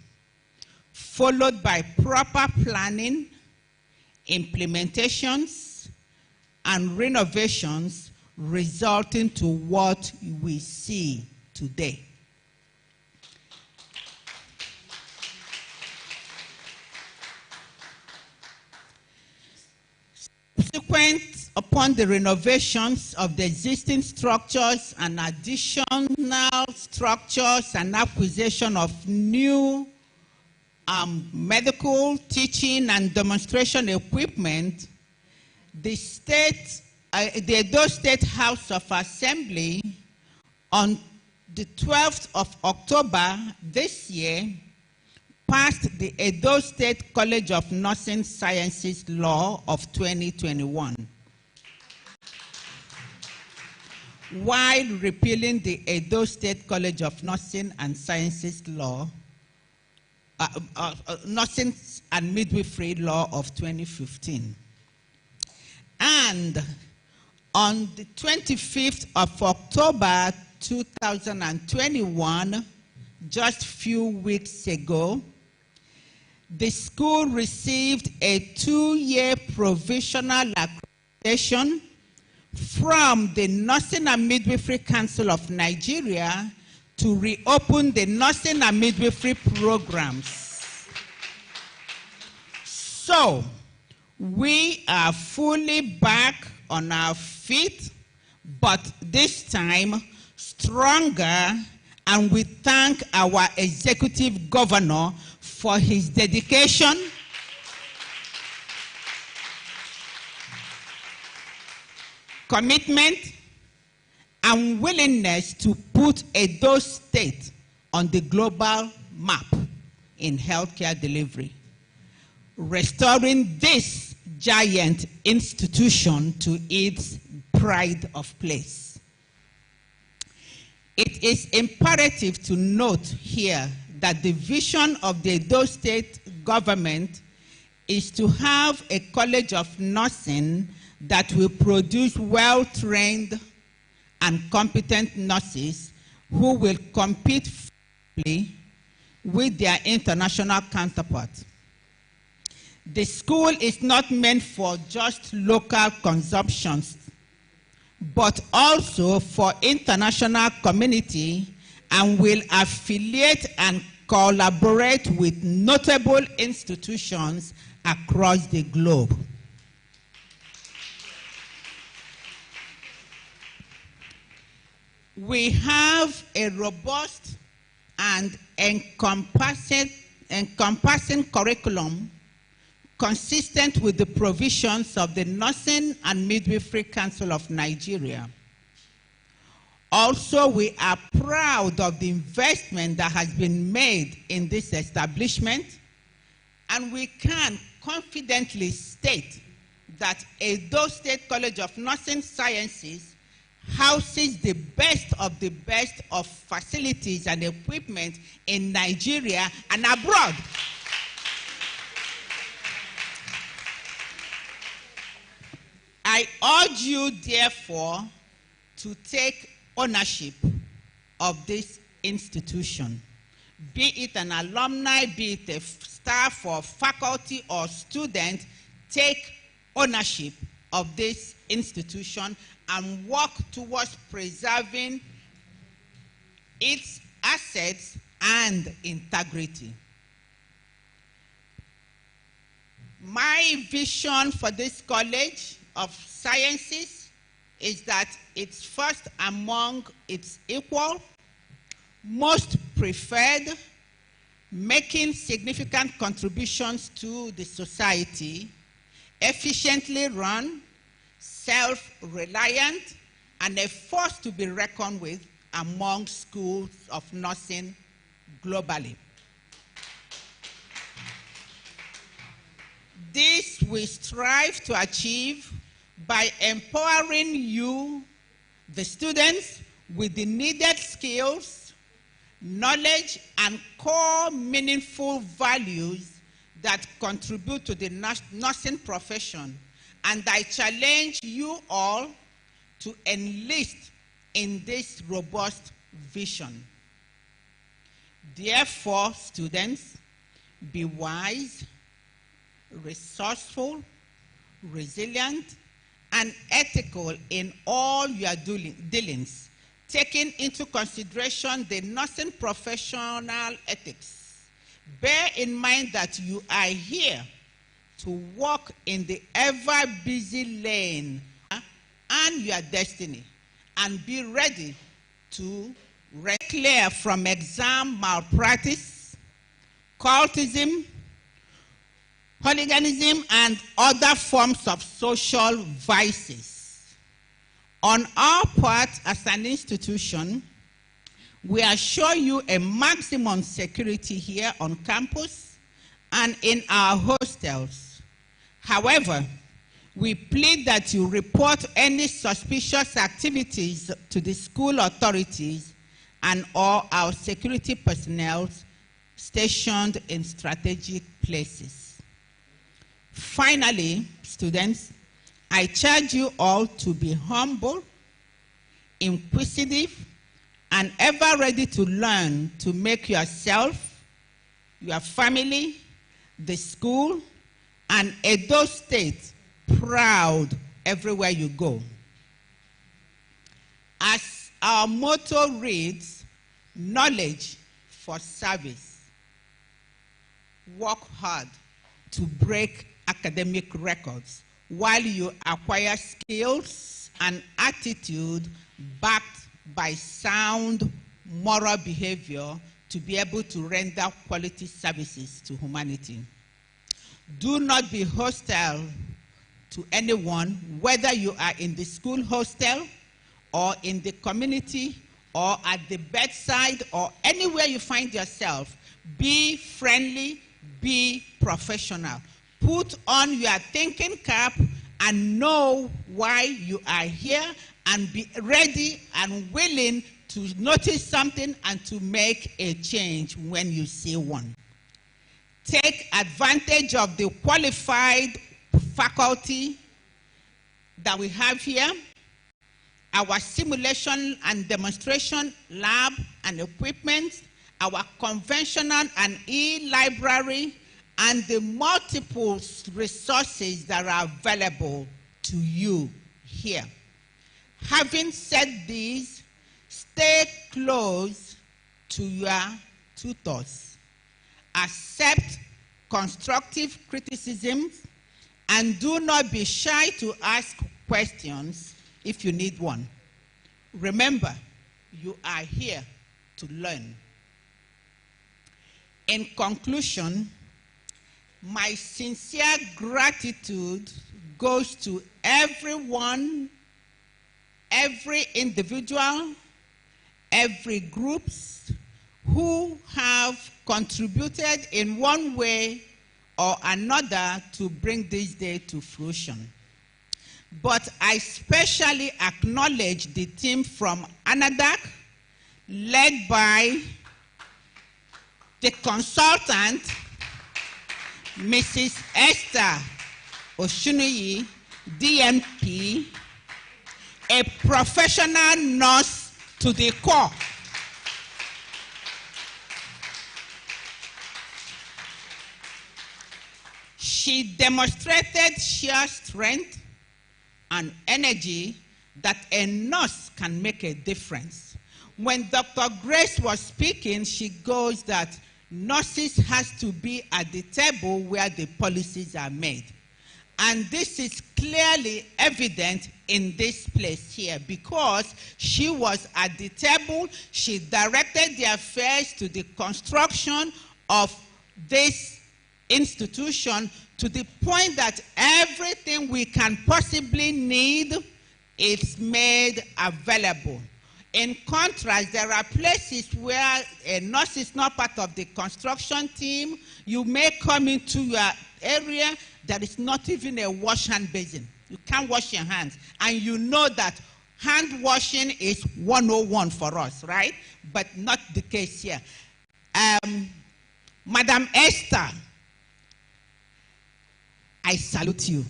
Speaker 3: followed by proper planning, implementations, and renovations, resulting to what we see today. Subsequent upon the renovations of the existing structures and additional structures and acquisition of new medical, teaching, and demonstration equipment, the Edo State House of Assembly on the 12th of October this year passed the Edo State College of Nursing Sciences Law of 2021, while repealing the Edo State College of Nursing and Sciences Law, Nursing and Midwifery Law of 2015. And on the 25th of October 2021, just a few weeks ago, the school received a 2-year provisional accreditation from the Nursing and Midwifery Council of Nigeria to reopen the nursing and midwifery programs. So, we are fully back on our feet, but this time stronger, and we thank our executive governor for his dedication, commitment, and willingness to put Edo State on the global map in healthcare delivery, restoring this giant institution to its pride of place. It is imperative to note here that the vision of the Edo State government is to have a college of nursing that will produce well-trained and competent nurses who will compete fairly with their international counterparts. The school is not meant for just local consumptions, but also for international community, and will affiliate and collaborate with notable institutions across the globe. We have a robust and encompassing curriculum consistent with the provisions of the Nursing and Midwifery Council of Nigeria. Also, we are proud of the investment that has been made in this establishment, and we can confidently state that Edo State College of Nursing Sciences houses the best of facilities and equipment in Nigeria and abroad. I urge you, therefore, to take ownership of this institution, be it an alumni, be it a staff or faculty or student. Take ownership of this institution and work towards preserving its assets and integrity. My vision for this College of Sciences is that it's first among its equal, most preferred, making significant contributions to the society, efficiently run, self-reliant, and a force to be reckoned with among schools of nursing globally. This we strive to achieve by empowering you, the students, with the needed skills, knowledge, and core meaningful values that contribute to the nursing profession. And I challenge you all to enlist in this robust vision. Therefore, students, be wise, resourceful, resilient, and ethical in all your dealings, taking into consideration the nursing professional ethics. Bear in mind that you are here to walk in the ever-busy lane and your destiny, and be ready to clear from exam malpractice, cultism, hooliganism, and other forms of social vices. On our part as an institution, we assure you a maximum security here on campus and in our hostels. However, we plead that you report any suspicious activities to the school authorities and all our security personnel stationed in strategic places. Finally, students, I charge you all to be humble, inquisitive, and ever ready to learn to make yourself, your family, the school, and Edo State proud everywhere you go. As our motto reads, knowledge for service. Work hard to break academic records while you acquire skills and attitude backed by sound moral behavior to be able to render quality services to humanity. Do not be hostile to anyone, whether you are in the school hostel or in the community or at the bedside or anywhere you find yourself. Be friendly, be professional. Put on your thinking cap and know why you are here, and be ready and willing to notice something and to make a change when you see one. Take advantage of the qualified faculty that we have here, our simulation and demonstration lab and equipment, our conventional and e-library, and the multiple resources that are available to you here. Having said this, stay close to your tutors. Accept constructive criticisms and do not be shy to ask questions if you need one. Remember, you are here to learn. In conclusion, my sincere gratitude goes to everyone, every individual, every groups who have contributed in one way or another to bring this day to fruition. But I especially acknowledge the team from ANADAC, led by the consultant, Mrs. Esther Oshunuyi, DMP, a professional nurse to the core. She demonstrated sheer strength and energy that a nurse can make a difference. When Dr. Grace was speaking, she goes that nurses has to be at the table where the policies are made. And this is clearly evident in this place here, because she was at the table, she directed the affairs to the construction of this institution to the point that everything we can possibly need is made available. In contrast, there are places where a nurse is not part of the construction team. You may come into your area, there is not even a wash hand basin. You can't wash your hands. And you know that hand washing is 101 for us, right? But not the case here. Madam Esther, I salute you.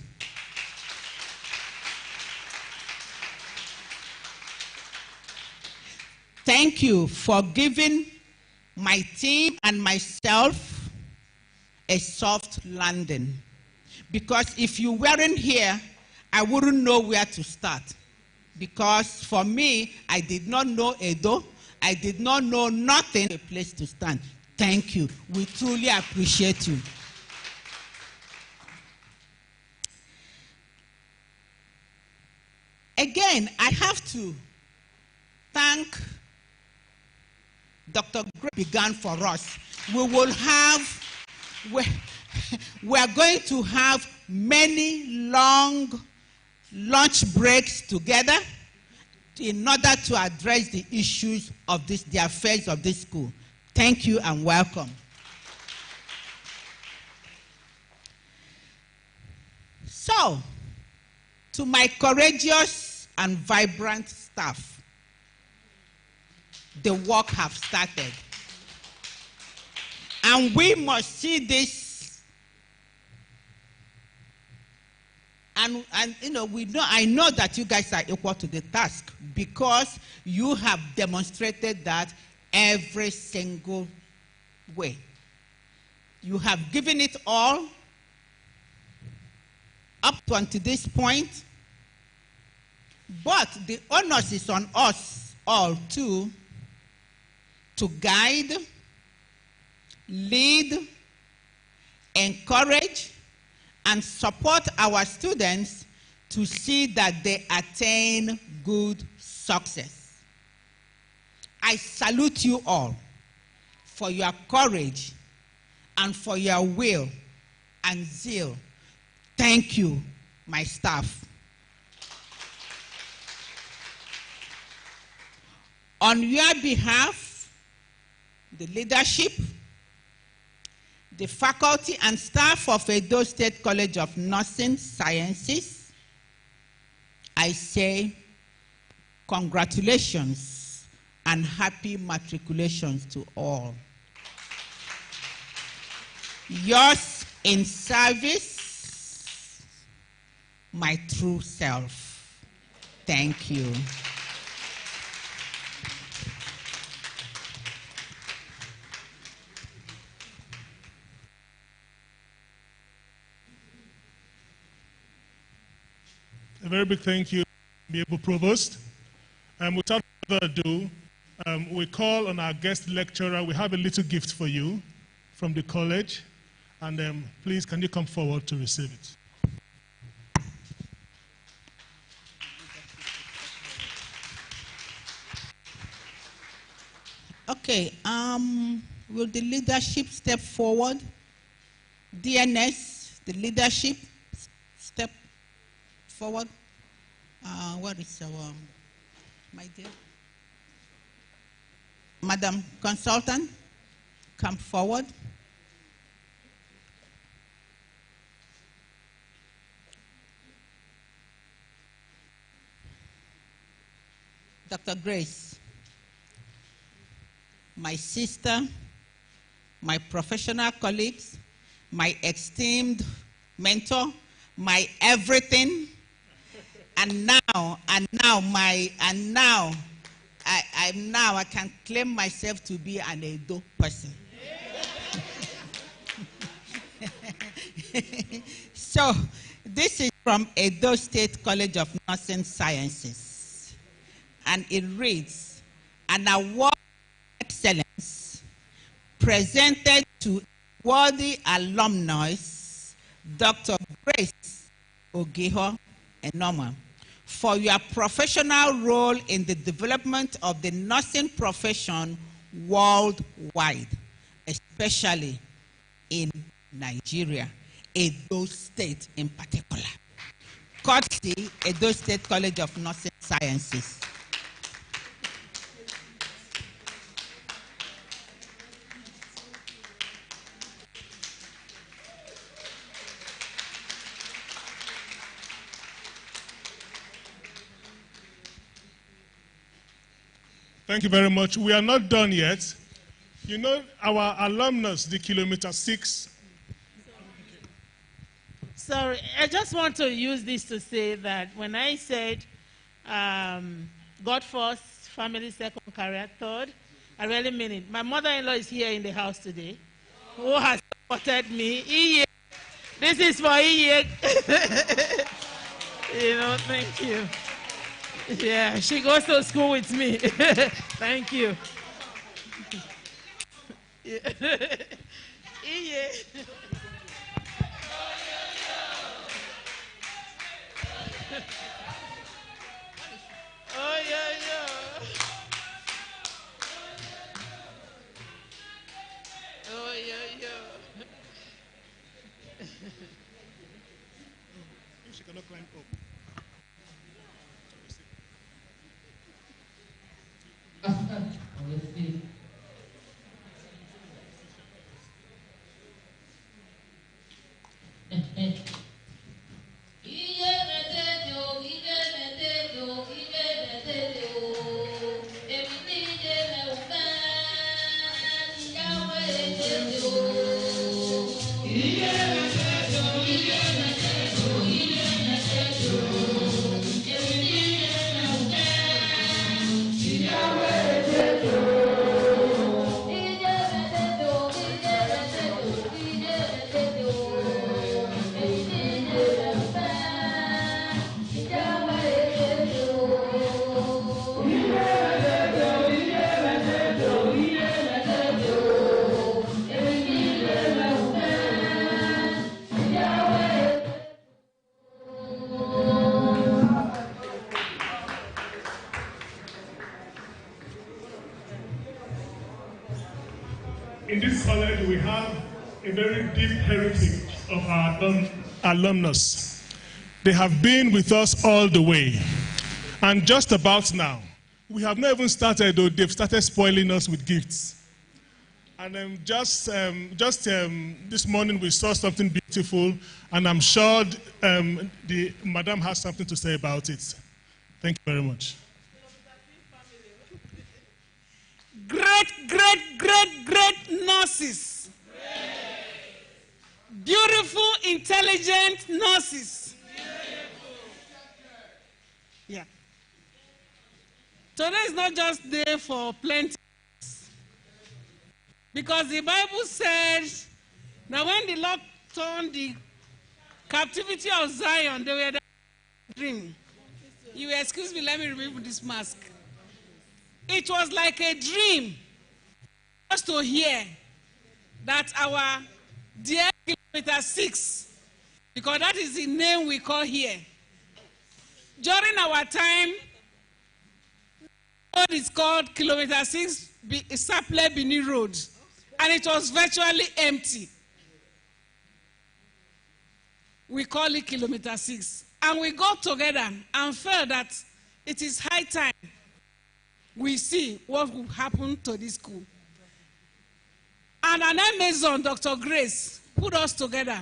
Speaker 3: Thank you for giving my team and myself a soft landing. Because if you weren't here, I wouldn't know where to start. Because for me, I did not know Edo. I did not know nothing, a place to stand. Thank you. We truly appreciate you. to thank Dr. Gray began for us. We are going to have many long lunch breaks together in order to address the issues of the affairs of this school. Thank you and welcome. So, to my courageous and vibrant staff, the work has started. And we must see this. And you know, I know that you guys are equal to the task because you have demonstrated that every single way. You have given it all up to until this point, but the onus is on us all too to guide, lead, encourage, and support our students to see that they attain good success. I salute you all for your courage and for your will and zeal. Thank you, my staff. On your behalf, the leadership, the faculty and staff of Edo State College of Nursing Sciences, I say congratulations and happy matriculations to all. Yours in service, my true self. Thank you.
Speaker 2: A very big thank you, Amiable Provost. Without further ado, we call on our guest lecturer. We have a little gift for you from the college. And please, can you come forward to receive it?
Speaker 3: Okay, will the leadership step forward? DNS, the leadership, step forward. What is our, my dear? Madam Consultant, come forward. Dr. Grace, my sister, my professional colleagues, my esteemed mentor, my everything, and now I can claim myself to be an Edo person. So this is from Edo State College of Nursing Sciences, and it reads, an award of excellence presented to worthy alumni, Dr. Grace Ogeho Enoma, for your professional role in the development of the nursing profession worldwide, especially in Nigeria, Edo State in particular. Courtesy, Edo State College of Nursing Sciences.
Speaker 2: Thank you very much. We are not done yet. You know, our alumnus, the Kilometer 6.
Speaker 5: Sorry, I just want to use this to say that when I said God first, family second, career third, I really mean it. My mother-in-law is here in the house today, who has supported me. Iye. This is for Iye. You know, thank you. Yeah, she goes to school with me. Thank you. Yeah. Oh,
Speaker 2: cannot climb up. In this college, we have a very deep heritage of our alumnus. They have been with us all the way. And just about now, we have not even started, though they've started spoiling us with gifts. And just this morning, we saw something beautiful, and I'm sure the madam has something to say about it. Thank you very much.
Speaker 5: Great nurses. Beautiful, intelligent nurses. Yeah. Today is not just day for plenty. Because the Bible says that when the Lord turned the captivity of Zion, they were the dream. You will excuse me, let me remove this mask. It was like a dream just to hear that our dear kilometer 6, because that is the name we call here. During our time, what is called kilometer 6 Saple Bini Road, and it was virtually empty. We call it kilometer 6. And we got together and felt that it is high time we see what will happen to this school. And an Amazon, Dr. Grace, put us together.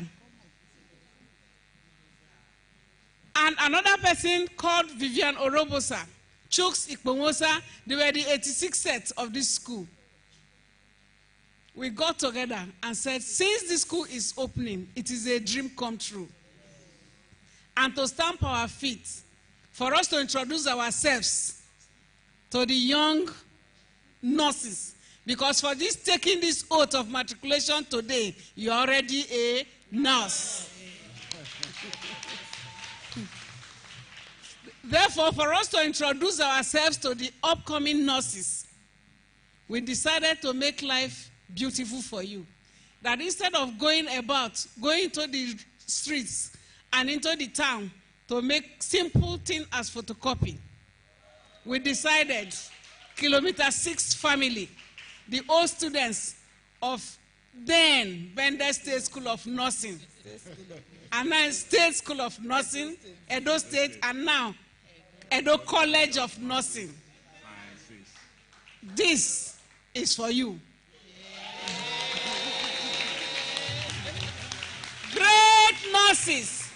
Speaker 5: And another person called Vivian Orobosa, Chooks Ikpomosa, they were the 86 sets of this school. We got together and said, since this school is opening, it is a dream come true. And to stamp our feet, for us to introduce ourselves to the young nurses. Because for this, taking this oath of matriculation today, you're already a nurse. Therefore, for us to introduce ourselves to the upcoming nurses, we decided to make life beautiful for you. That instead of going to the streets and into the town to make simple things as photocopy, we decided kilometer 6 family, the old students of then Bender State School of Nursing, and now State School of Nursing, Edo State, and now Edo College of Nursing. This is for you. Great nurses.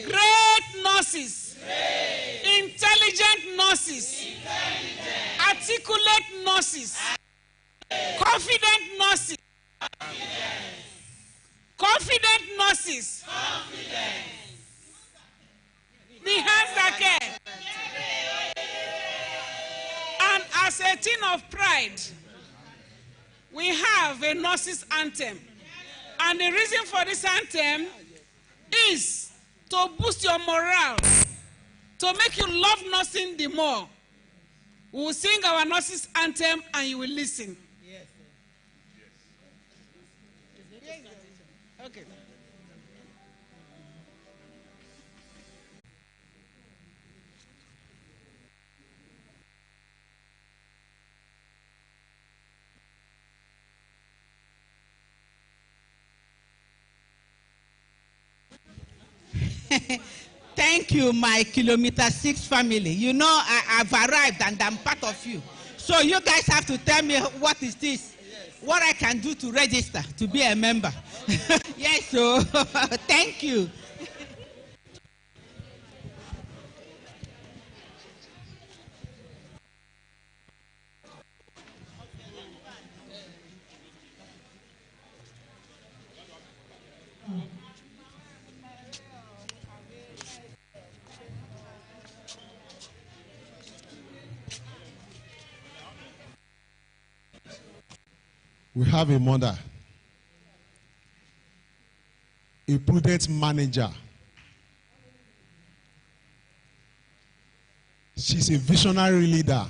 Speaker 5: Great nurses. Intelligent nurses. Articulate nurses. Confident nurses. Confident nurses. The hands are care. And as a thing of pride, we have a nurses anthem. And the reason for this anthem is to boost your morale, to make you love nursing the more. We will sing our nurses anthem and you will listen. Yes. Yes. Okay.
Speaker 3: Thank you, my Kilometer 6 family. You know, I've arrived and I'm part of you. So you guys have to tell me what is this, what I can do to register, to be a member. Yes, so thank you.
Speaker 1: We have a mother, a prudent manager. She's a visionary leader.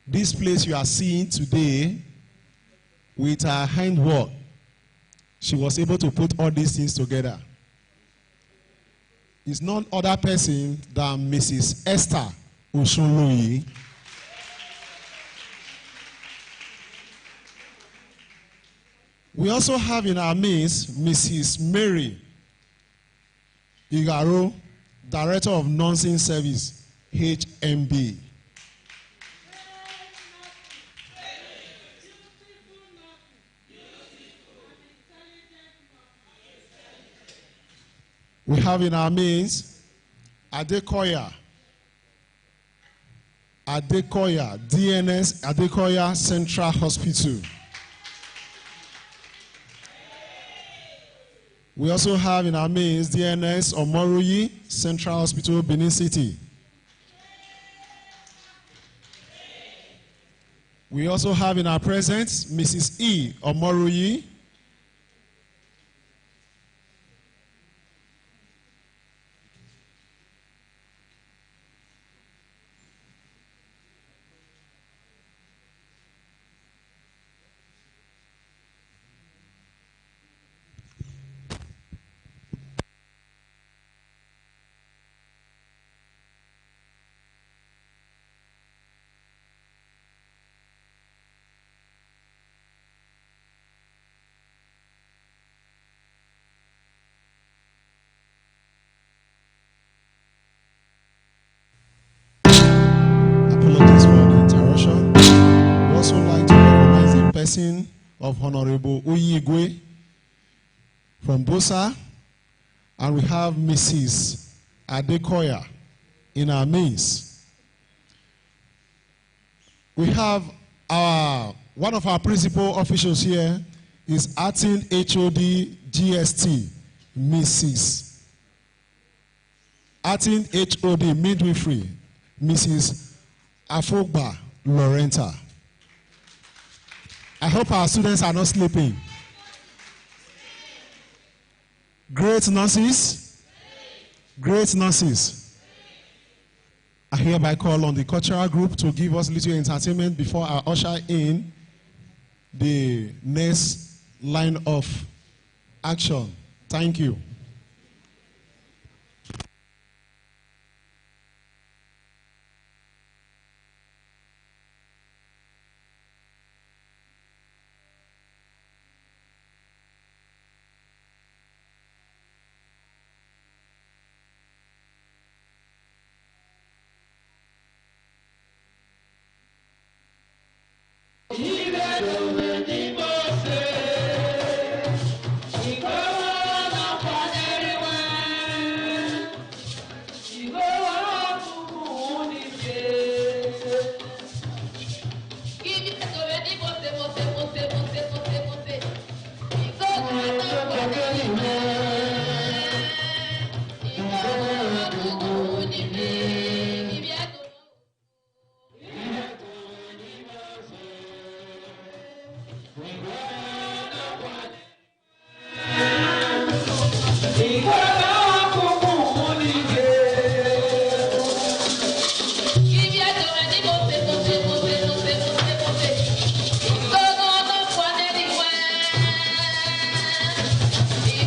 Speaker 1: This place you are seeing today, with her handwork, she was able to put all these things together. It's none other person than Mrs. Esther Oshunloyi. We also have in our midst Mrs. Mary Igaro, Director of Nursing Service, HMB. We have in our midst Adekoya, DNS Adekoya Central Hospital. We also have in our midst DNS Omoruyi Central Hospital, Benin City. We also have in our presence Mrs. E. Omoruyi, person of Honorable Uyigwe from Bosa, and we have Mrs. Adekoya in our midst. We have one of our principal officials here is acting HOD GST, Mrs. Acting HOD Midwifery, Mrs. Afogba Lorenta. I hope our students are not sleeping. Great nurses. Great nurses. I hereby call on the cultural group to give us little entertainment before I usher in the next line of action. Thank you.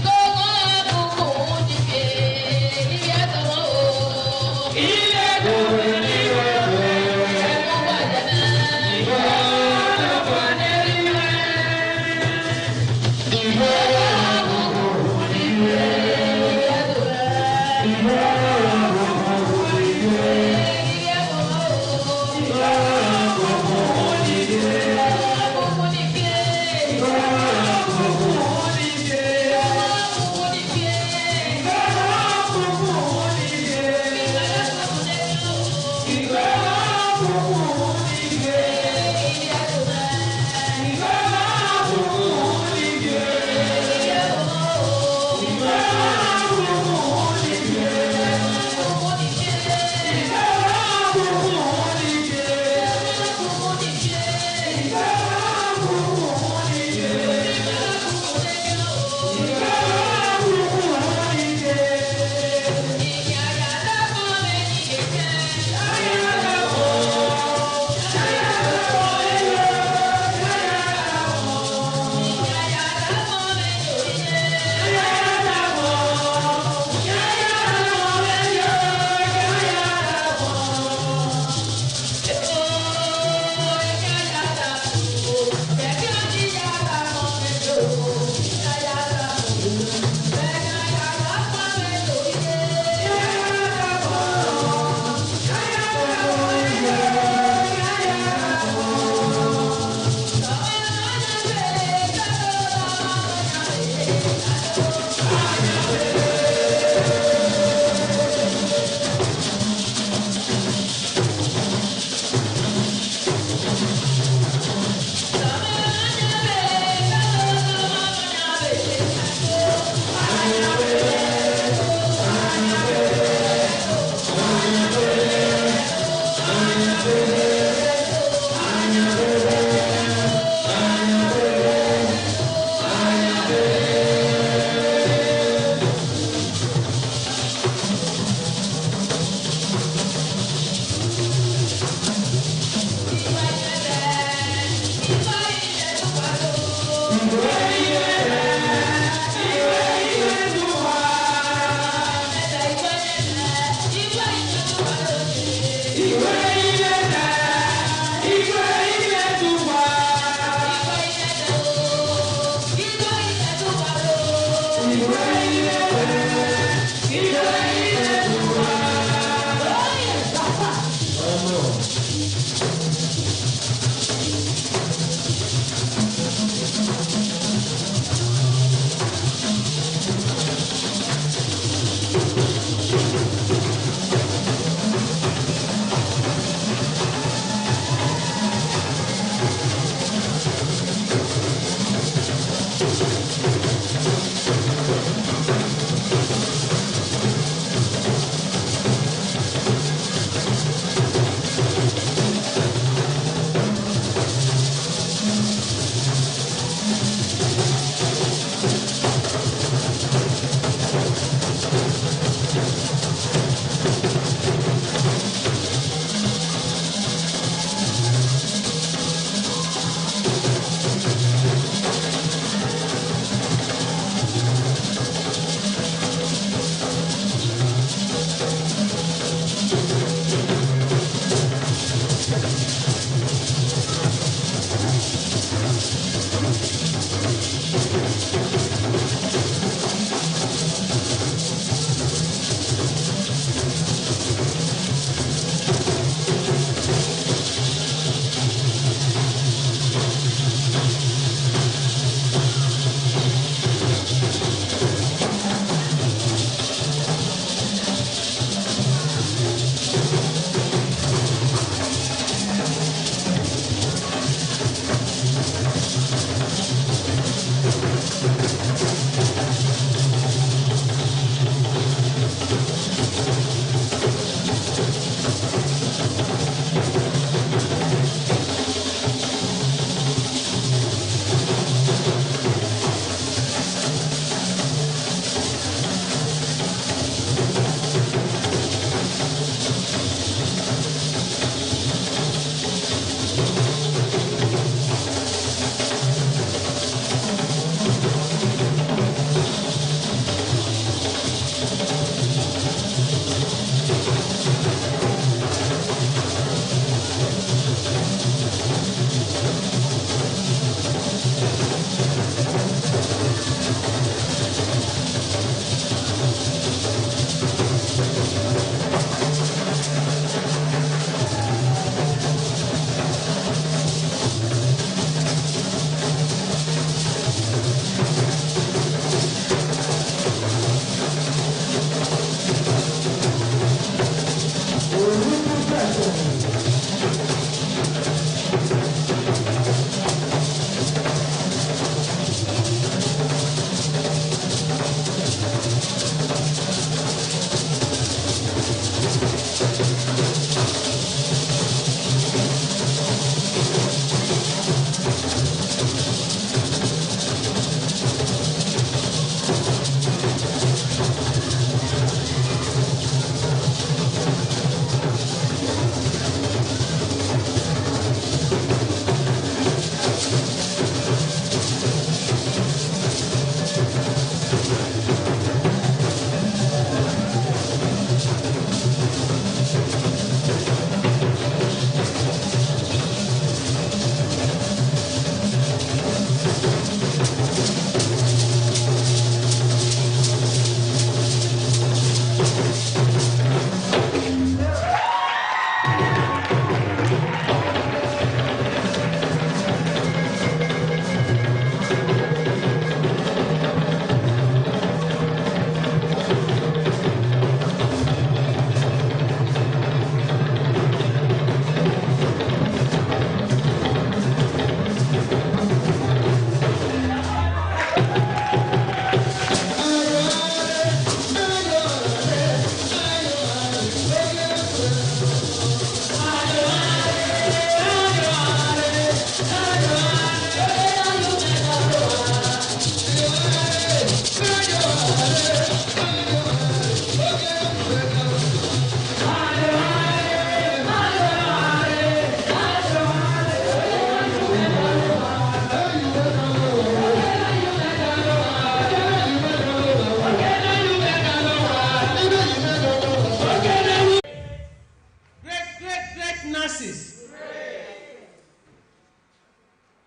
Speaker 6: Go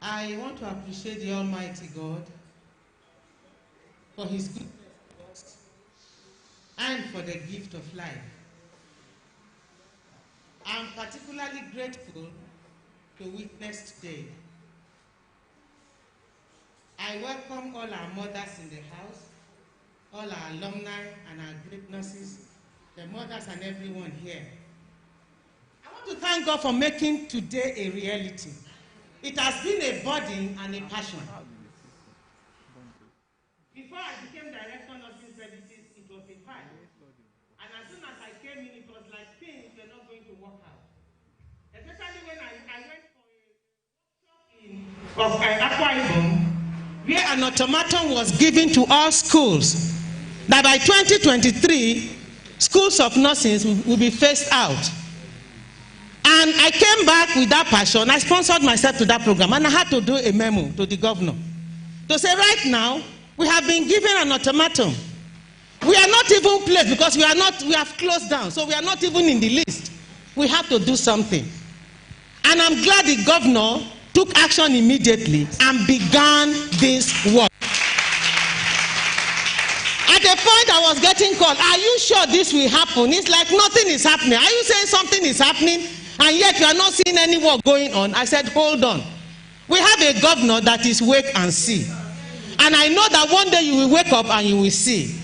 Speaker 6: I want to appreciate the Almighty God for His goodness to us and for the gift of life. I'm particularly grateful to witness today. I welcome all our mothers in the house, all our alumni and our great nurses, the mothers and everyone here. I want to thank God for making today a reality. It has been a burden and a passion. Before I became director of nursing services, it was a fight. And as soon as I came in, it was like things were not going to work out. Especially when I went for a workshop in Akwa Ibom, where an automaton was given to all schools that by 2023, schools of nursing will be phased out. And I came back with that passion. I sponsored myself to that program, and I had to do a memo to the governor to say, right now, we have been given an ultimatum. We are not even placed because we have closed down, so we are not even in the list. We have to do something. And I'm glad the governor took action immediately and began this work. At a point I was getting called, are you sure this will happen? It's like nothing is happening. Are you saying something is happening and yet you are not seeing any work going on? I said, hold on. We have a governor that is wait and see. And I know that one day you will wake up and you will see.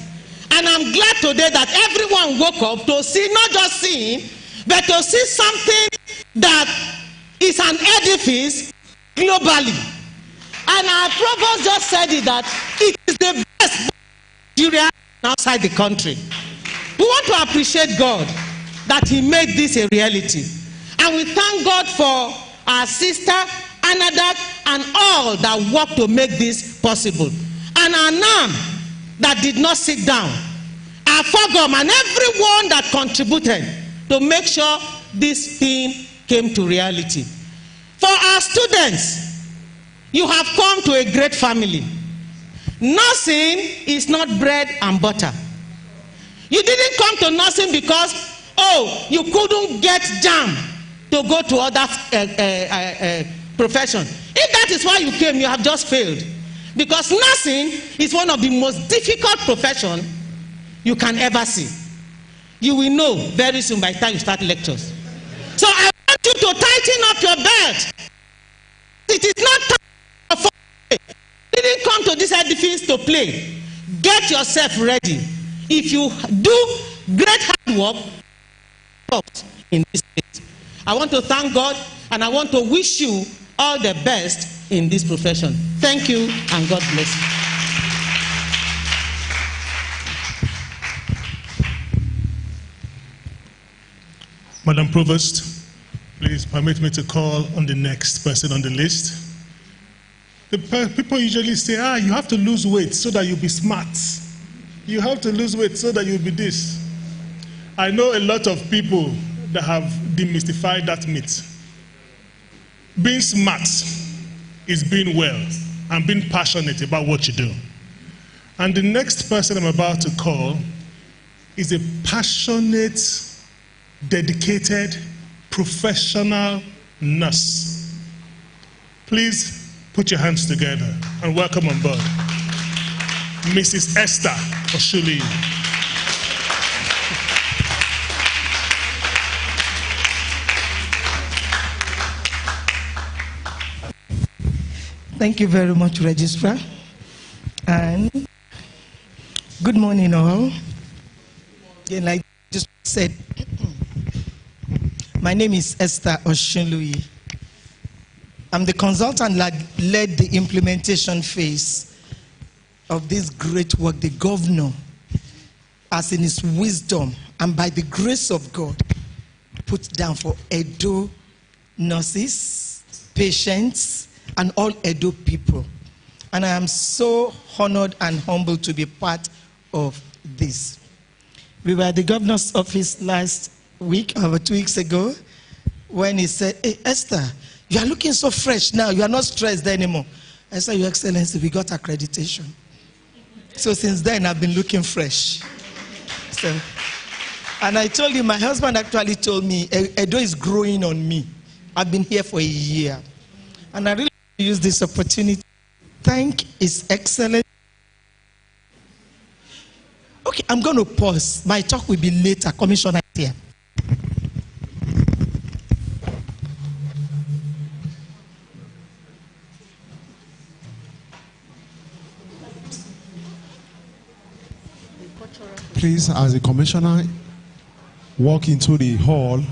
Speaker 6: And I'm glad today that everyone woke up to see, not just seeing, but to see something that is an edifice globally. And our provost just said it, that it is the best Nigeria outside the country. We want to appreciate God that He made this a reality. And we thank God for our sister, Anadat, and all that worked to make this possible. And our NAM that did not sit down. Our FOGOM and everyone that contributed to make sure this thing came to reality. For our students, you have come to a great family. Nursing is not bread and butter. You didn't come to nursing because, oh, you couldn't get JAMB to go to other profession. If that is why you came, you have just failed. Because nursing is one of the most difficult professions you can ever see. You will know very soon by the time you start lectures. So I want you to tighten up your belt. It is not time for play. You didn't come to this edifice to play. Get yourself ready. If you do great hard work in this place. I want to thank God and I want to wish you all the best in this profession. Thank you and God bless you.
Speaker 2: Madam Provost, please permit me to call on the next person on the list. The people usually say, you have to lose weight so that you'll be smart. You have to lose weight so that you'll be this. I know a lot of people that have demystified that myth. Being smart is being well and being passionate about what you do. And the next person I'm about to call is a passionate, dedicated, professional nurse. Please put your hands together and welcome on board Mrs. Esther Oshuli.
Speaker 7: Thank you very much, Registrar. And good morning, all. Again, like I just said, my name is Esther Oshunlui. I'm the consultant that led the implementation phase of this great work the governor, as in his wisdom and by the grace of God, put down for Edo nurses, patients, and all Edo people. And I am so honored and humbled to be part of this. We were at the governor's office last week, or 2 weeks ago, when he said, hey, Esther, you are looking so fresh now. You are not stressed anymore. I said, Your Excellency, we got accreditation. So since then, I've been looking fresh. So, and I told him, my husband actually told me, Edo is growing on me. I've been here for a year. And I really use this opportunity to thank His Excellency. Okay, I'm going to pause. My talk will be later. Commissioner here.
Speaker 1: Please, as a commissioner, walk into the hall.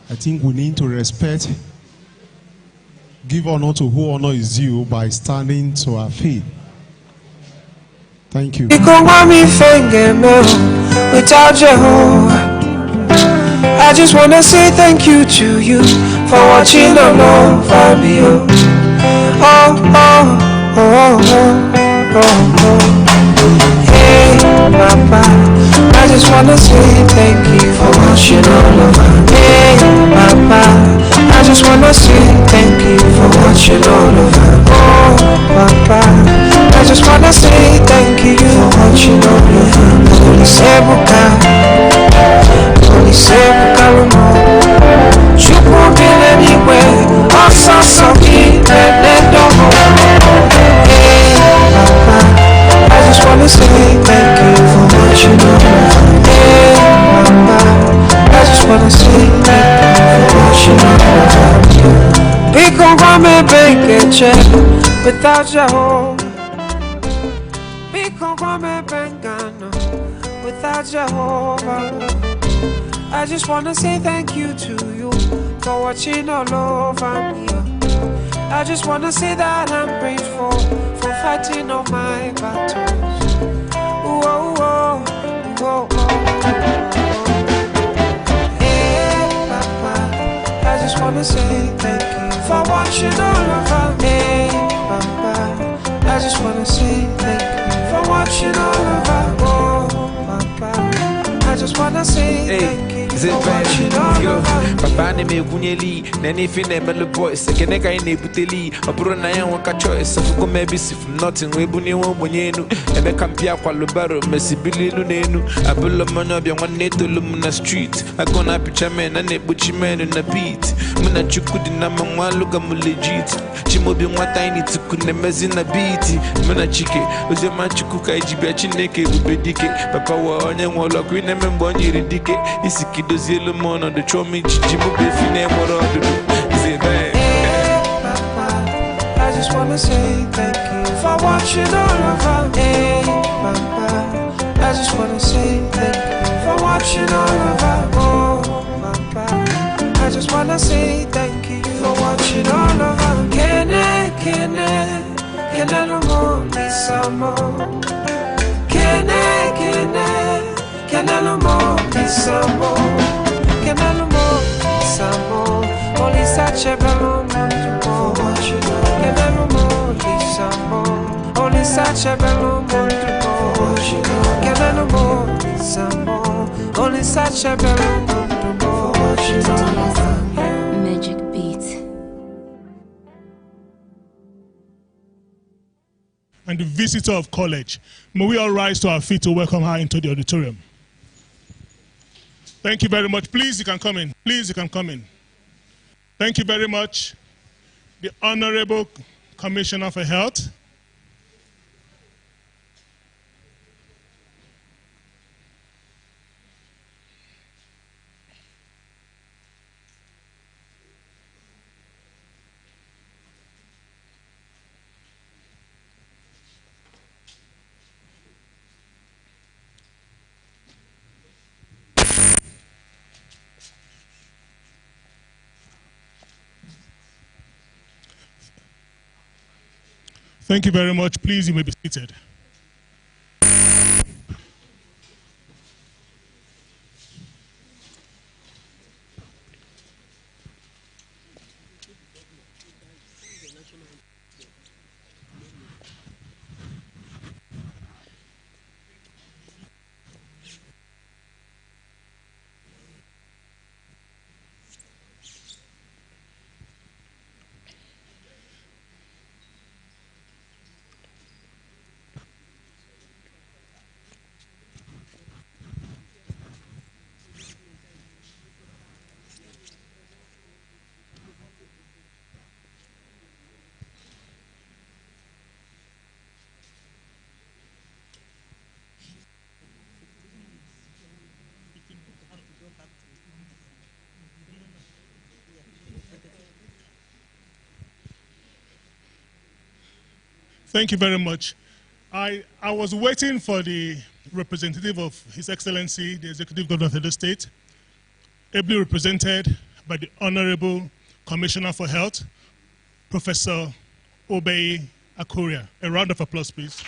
Speaker 1: I think we need to respect, give honor to who honor is due by standing to our feet. Thank you.
Speaker 8: Without Jehovah, I just want to say thank you to you for watching over me. Oh, oh, oh, oh, oh, oh. Hey, Papa, I just want to say thank you for watching over me. Hey, Papa, I just want to say thank you for watching over me. Oh, Papa, I just want to say thank you for watching over me. Holy Sebuka, you won't be anywhere. Also, something that don't go. Hey, Papa, I just want to say thank you for watching over me. Hey, Papa, I just want to say thank you for watching over me. Big on me, big check without Jehovah. Big on me, big without Jehovah. I just want to say thank you to you for watching all over me. I just want to say that I'm grateful for fighting all my battles. Whoa, whoa, whoa, whoa. Hey, Papa, I just wanna say thank you for watching all over me. Hey, Papa, I just wanna say thank you for watching all over. Oh, Papa, I just wanna say thank you.
Speaker 9: Papa ne me gunyeli, nani fine melo boys, keneka ine buteli, abro na yan waka choice, afuko mebisi from nothing, we buni won bonyenu, ebe kampia kwa lubaro, mesi bililu nenu, abulo mono bia one neto lumuna street, agona picha men, ane buchi men in the beat, muna chukudi na mwa luga mu legit, chimobi mwata ini tukune mezi na beat, muna chike, uze machukuka ijibia chineke ubedike, papa wa onye mwolo kwine mbonyi ridike, isiki dozie le mono de chomi chichimu befine morodu, is bad?
Speaker 8: Papa, I just wanna say thank you for watching all over me. Papa, I just wanna say thank you for watching all over. Oh, Papa, I just wanna say thank you for watching all over. Can I no more, need some more? Can I no more, need some more? Can I no more, need some more? Only such a balloon to more. Can I no more, need some more? Only such a balloon to more. Can I no more, need some more? Only such a balloon to more.
Speaker 10: Magic beats.
Speaker 2: And the visitor of college. May we all rise to our feet to welcome her into the auditorium. Thank you very much. Please, you can come in. Please, you can come in. Thank you very much. The Honorable Commissioner for Health. Thank you very much. Please, you may be seated. Thank you very much. I was waiting for the representative of His Excellency, the Executive Governor of the State, ably represented by the Honorable Commissioner for Health, Professor Obey Akuria. A round of applause, please.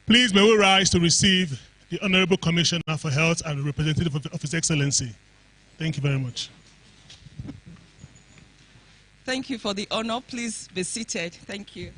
Speaker 2: Please may we rise to receive the Honorable Commissioner for Health and representative of His Excellency. Thank you very much.
Speaker 10: Thank you for the honor. Please be seated. Thank you.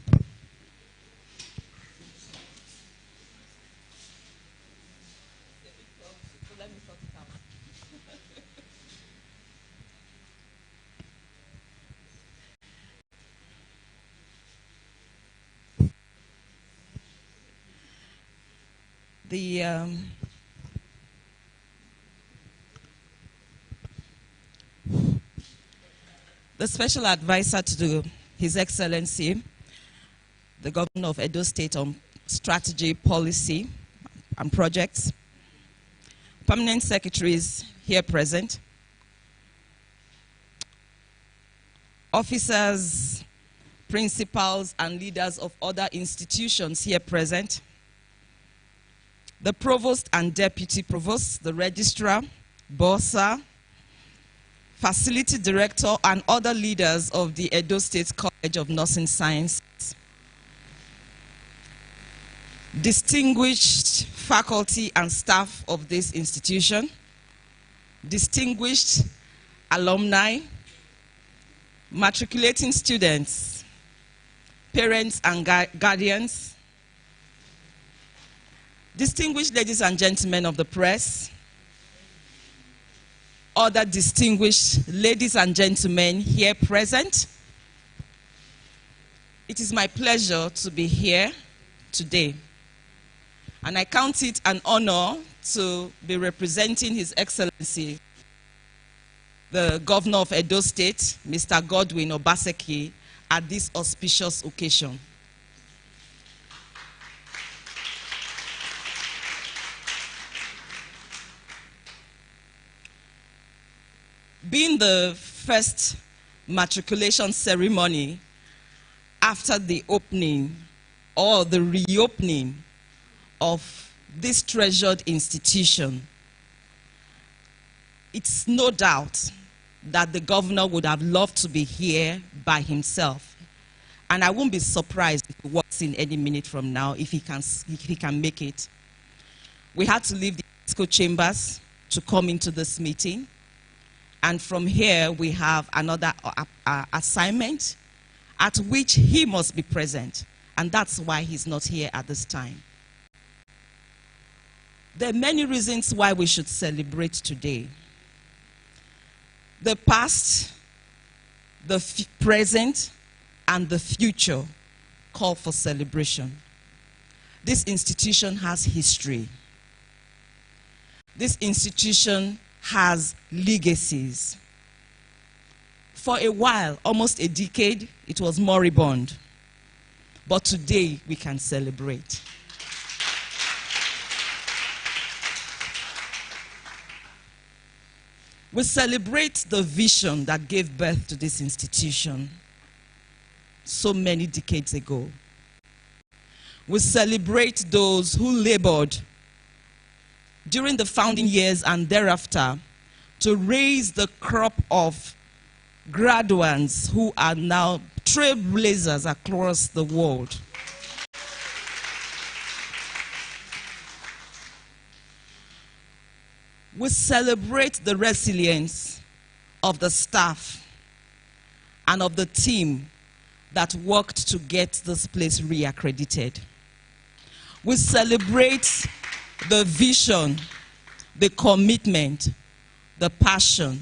Speaker 10: The special advisor to His Excellency, the Governor of Edo State on Strategy, Policy, and Projects, permanent secretaries here present, officers, principals, and leaders of other institutions here present, the provost and deputy provost, the registrar, bursar, facility director, and other leaders of the Edo State College of Nursing Sciences, distinguished faculty and staff of this institution, distinguished alumni, matriculating students, parents and guardians, distinguished ladies and gentlemen of the press, other distinguished ladies and gentlemen here present, it is my pleasure to be here today. And I count it an honor to be representing His Excellency, the Governor of Edo State, Mr. Godwin Obaseki, at this auspicious occasion. Being the first matriculation ceremony after the opening or the reopening of this treasured institution, it's no doubt that the governor would have loved to be here by himself. And I won't be surprised if he walks in any minute from now if he can make it. We had to leave the EXCO chambers to come into this meeting. And from here, we have another assignment at which he must be present. And that's why he's not here at this time. There are many reasons why we should celebrate today. The past, the present, and the future call for celebration. This institution has history. This institution has legacies. For a while, almost a decade, it was moribund. But today, we can celebrate. We celebrate the vision that gave birth to this institution so many decades ago. We celebrate those who labored during the founding years and thereafter to raise the crop of graduates who are now trailblazers across the world. We celebrate the resilience of the staff and of the team that worked to get this place reaccredited. We celebrate the vision, the commitment, the passion,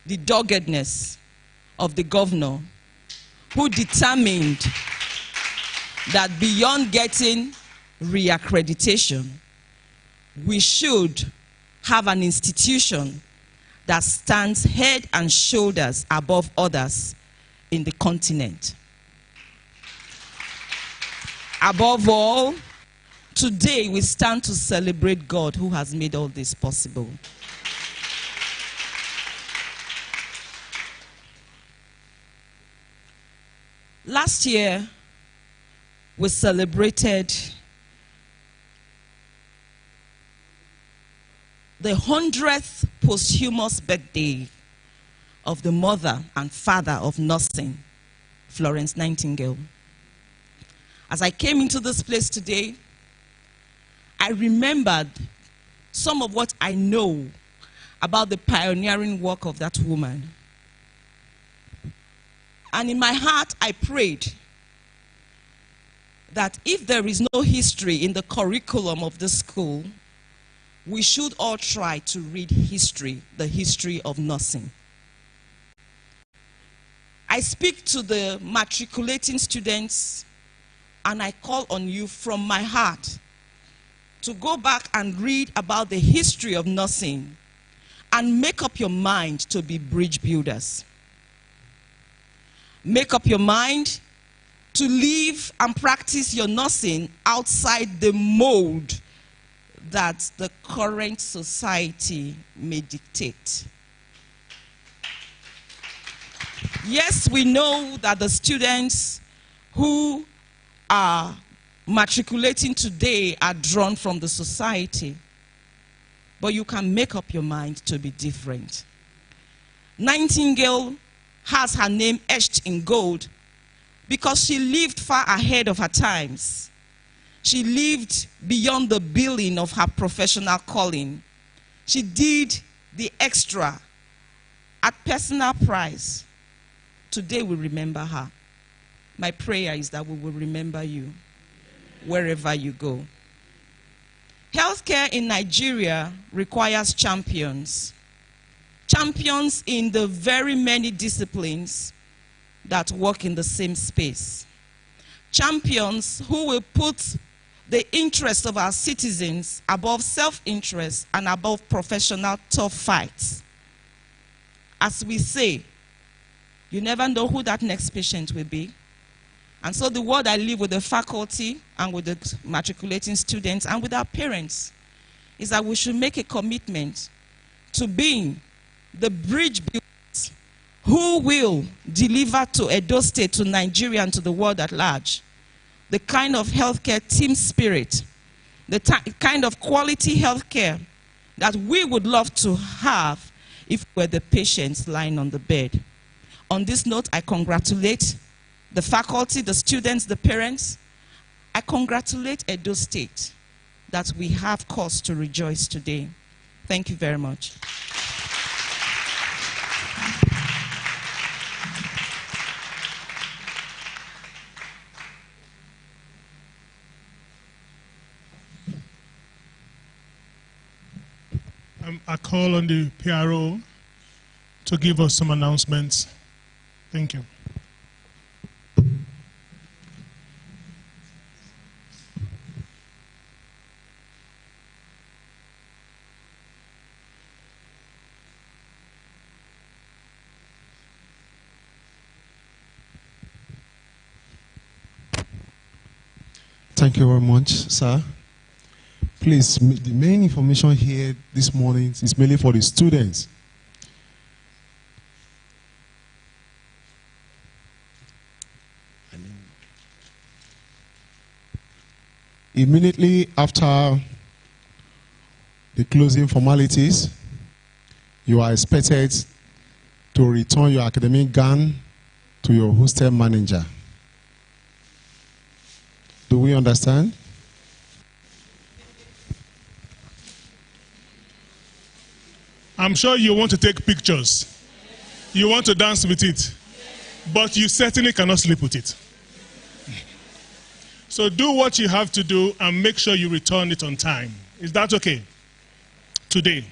Speaker 10: the doggedness of the governor, who determined that beyond getting reaccreditation, we should have an institution that stands head and shoulders above others in the continent. Above all, today we stand to celebrate God who has made all this possible. Last year, we celebrated the 100th posthumous birthday of the mother and father of nursing, Florence Nightingale. As I came into this place today, I remembered some of what I know about the pioneering work of that woman. And in my heart, I prayed that if there is no history in the curriculum of this school, we should all try to read history, the history of nursing. I speak to the matriculating students, and I call on you from my heart to go back and read about the history of nursing and make up your mind to be bridge builders. Make up your mind to live and practice your nursing outside the mold that the current society may dictate. Yes, we know that the students who are matriculating today are drawn from the society, but you can make up your mind to be different. Nightingale has her name etched in gold because she lived far ahead of her times. She lived beyond the billing of her professional calling. She did the extra at personal price. Today we remember her. My prayer is that we will remember you wherever you go. Healthcare in Nigeria requires champions. Champions in the very many disciplines that work in the same space. Champions who will put the interests of our citizens above self-interest and above professional tough fights. As we say, you never know who that next patient will be. And so the word I leave with the faculty and with the matriculating students and with our parents is that we should make a commitment to being the bridge builders who will deliver to Edo State, to Nigeria, and to the world at large the kind of healthcare team spirit, the kind of quality healthcare that we would love to have if we were the patients lying on the bed. On this note, I congratulate the faculty, the students, the parents. I congratulate Edo State that we have cause to rejoice today. Thank you very much.
Speaker 2: I call on the PRO to give us some announcements. Thank you.
Speaker 1: Thank you very much, sir. Please, the main information here this morning is mainly for the students. Immediately after the closing formalities, you are expected to return your academic gown to your hostel manager. Do we understand?
Speaker 2: I'm sure you want to take pictures. You want to dance with it. But you certainly cannot sleep with it. So do what you have to do and make sure you return it on time. Is that okay? Today.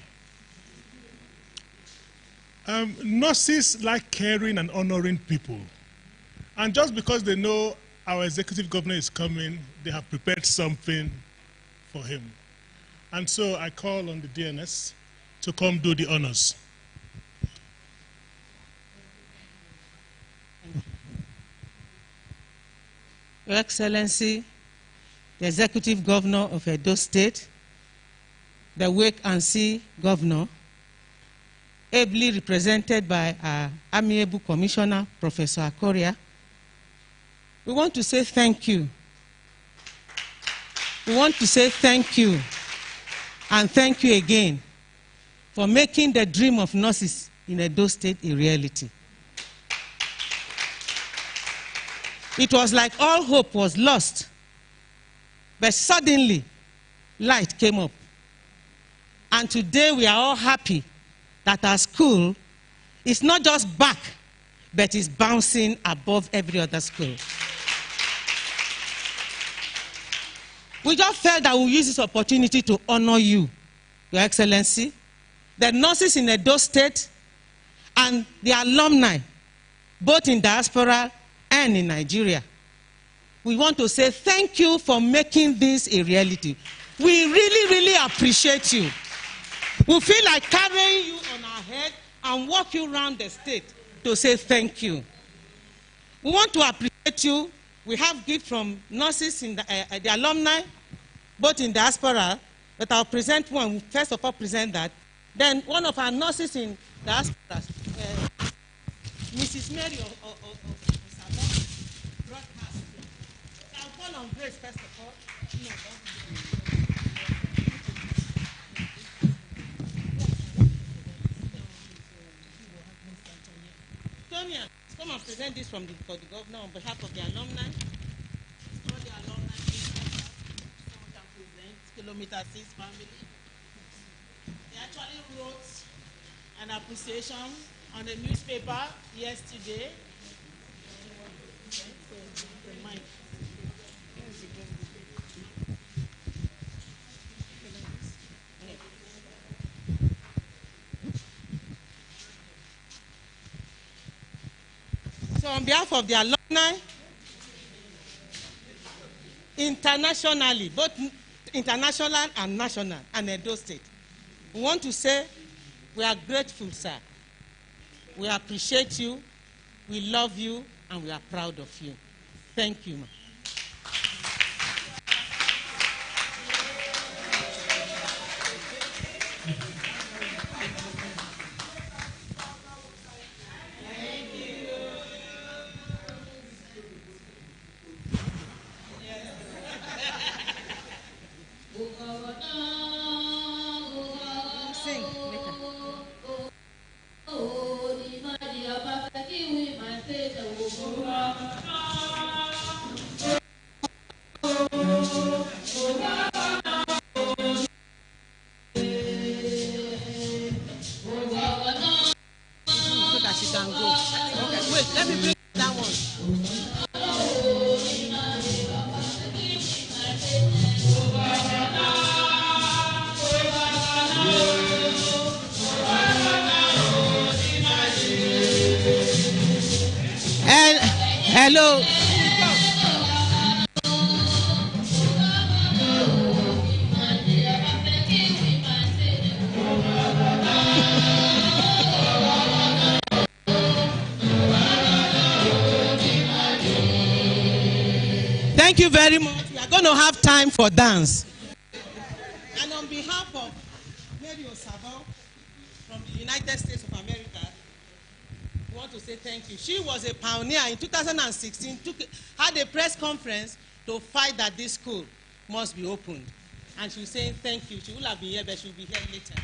Speaker 2: Nurses like caring and honoring people. And just because they know our executive governor is coming, they have prepared something for him. And so I call on the DNS to come do the honors.
Speaker 6: Your Excellency, the Executive Governor of Edo State, the wait-and-see governor, ably represented by our amiable Commissioner, Professor Akoria, we want to say thank you. We want to say thank you and thank you again for making the dream of nurses in Edo State a reality. it was like all hope was lost. But suddenly, light came up. And today we are all happy that our school is not just back, but is bouncing above every other school. We just felt that we'll use this opportunity to honor you, Your Excellency, the nurses in Edo State, and the alumni, both in diaspora and in Nigeria. We want to say thank you for making this a reality. We really, really appreciate you. We feel like carrying you on our head and walk you around the state to say thank you. We want to appreciate you. We have gifts from nurses in the alumni, both in diaspora, but I'll present one. We'll first of all present that. Then one of our nurses in diaspora, Mrs. Mary brought us. I'll call on Grace first of all. Tonya, come and present this for the governor on behalf of the alumni. All the alumni, someone can present Kilometer 6 family. They actually wrote an appreciation on a newspaper yesterday. So on behalf of the alumni, internationally, both international and national, and Edo State, we want to say we are grateful, sir. We appreciate you, we love you, and we are proud of you. Thank you, ma'am. Hello. Thank you very much. We are going to have time for dance. And on behalf of Mary Osavo from the United States of America, we want to say thank you. She was a pioneer in 2016, had a press conference to fight that this school must be opened. And she was saying thank you. She will have been here, but she will be here later.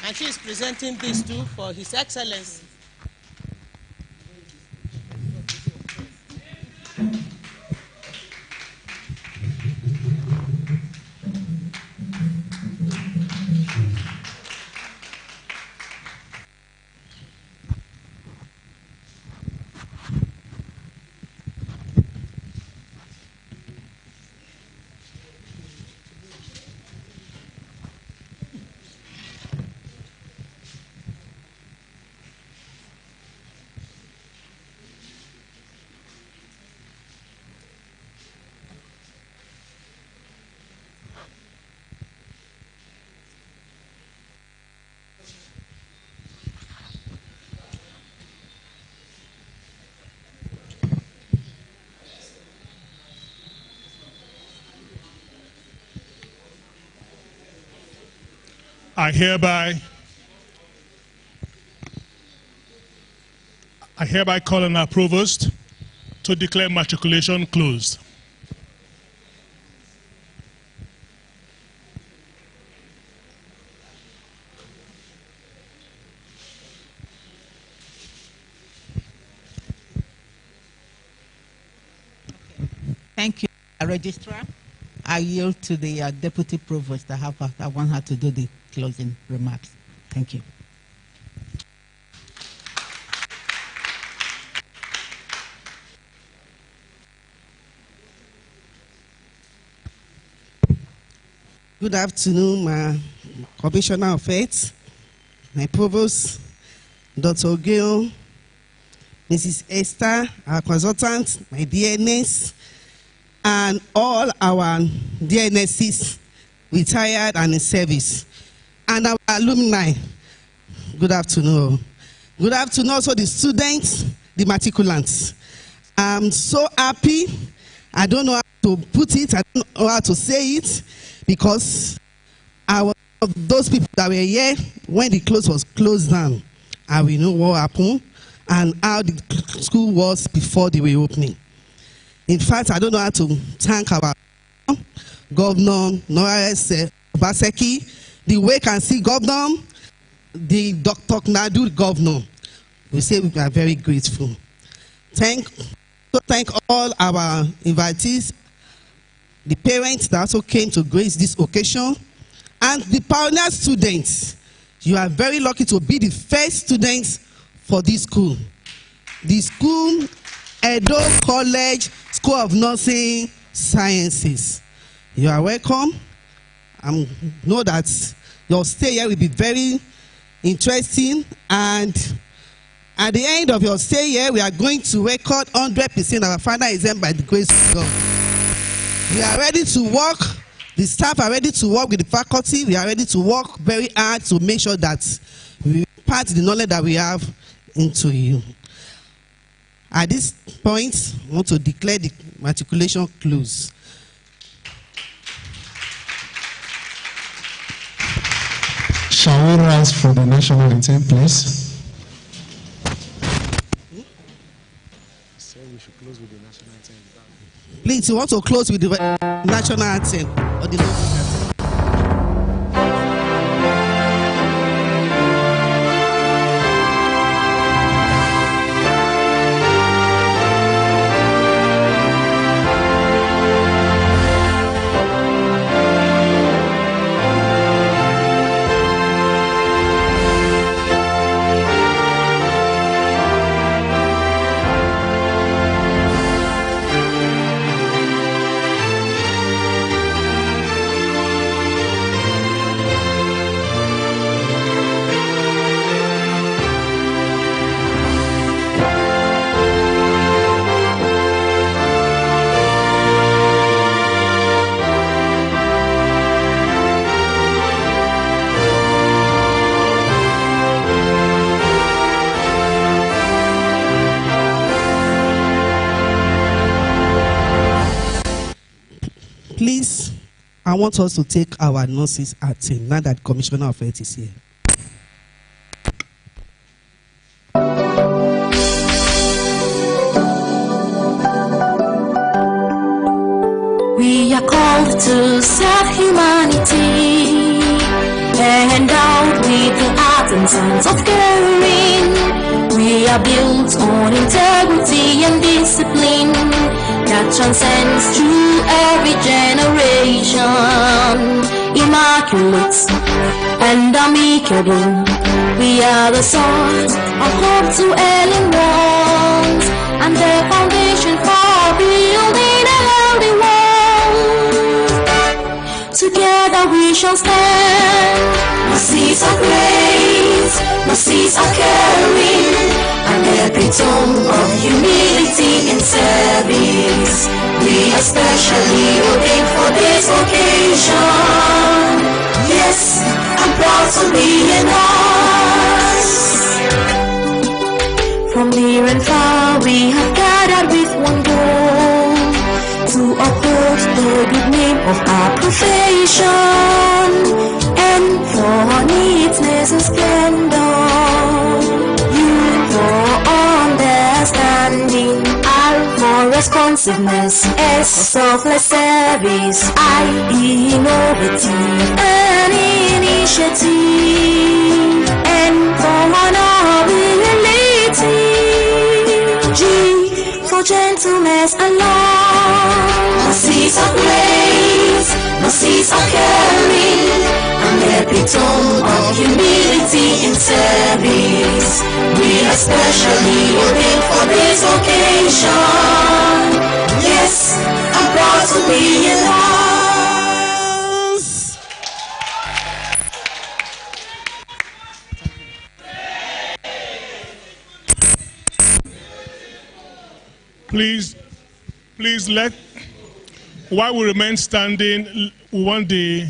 Speaker 6: And she is presenting this too for His Excellency.
Speaker 2: I hereby call on our provost to declare matriculation closed.
Speaker 3: Thank you, Registrar. I yield to the Deputy Provost. I want her to do the closing remarks. Thank you.
Speaker 11: Good afternoon, my Commissioner of Health, my Provost, Dr. Ogeo, Mrs. Esther, our consultant, my DNS, and all our DNSs retired and in service, and our alumni. Good afternoon. Good afternoon also the students, the matriculants. I'm so happy. I don't know how to put it, I don't know how to say it, because those people that were here when the close was closed down, and we know what happened and how the school was before the reopening. In fact, I don't know how to thank our Governor Norris Obaseki, the Wake-and-See Governor, the Dr. Nadu Governor. We say we are very grateful. Thank all our invitees, the parents that also came to grace this occasion, and the pioneer students. You are very lucky to be the first students for this school. The school, Edo College School of Nursing Sciences. You are welcome. I know that your stay here will be very interesting, and at the end of your stay here, we are going to record 100% of our final exam by the grace of God. We are ready to work. The staff are ready to work with the faculty. We are ready to work very hard to make sure that we impart the knowledge that we have into you. At this point, I want to declare the matriculation closed.
Speaker 1: Shall we rise for the national anthem, please?
Speaker 11: Please, you want to close with the national anthem or the local anthem? Please, I want us to take our nurses at him now that Commissioner of Health is here.
Speaker 12: We are called to serve humanity, endowed with the art and science of caring. We are built on integrity and discipline that transcends through every generation. Immaculate and amicable, we are the source of hope to ailing ones, and the foundation for building a healthy world. Together we shall stand. Mercies are grace, mercies are caring, and epitome of humility in service. We especially ordained for this occasion. Yes, I'm proud to be in us. From near and far we have gathered with one goal, to uphold the good name of our profession, and for neatness and splendor, you for understanding, R for responsiveness, S for selfless service, I innovative and initiative, N for honorability, G for gentleness and love. epitome of humility in service. We are specially ordained for this occasion. Yes, I'm proud to be in us.
Speaker 2: Please while we remain standing, we want the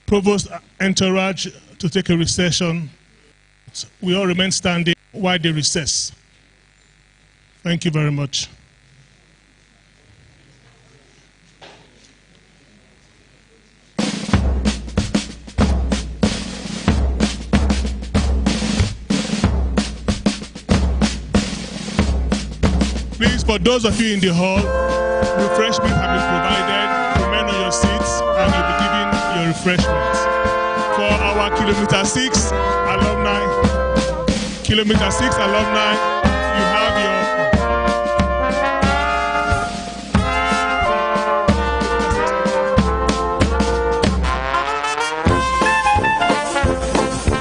Speaker 2: provost entourage to take a recession. We all remain standing while they recess. Thank you very much. Please, for those of you in the hall, refreshments have been provided. Remain on your seats and you'll be given your refreshments. For our Kilometer 6 alumni, you have your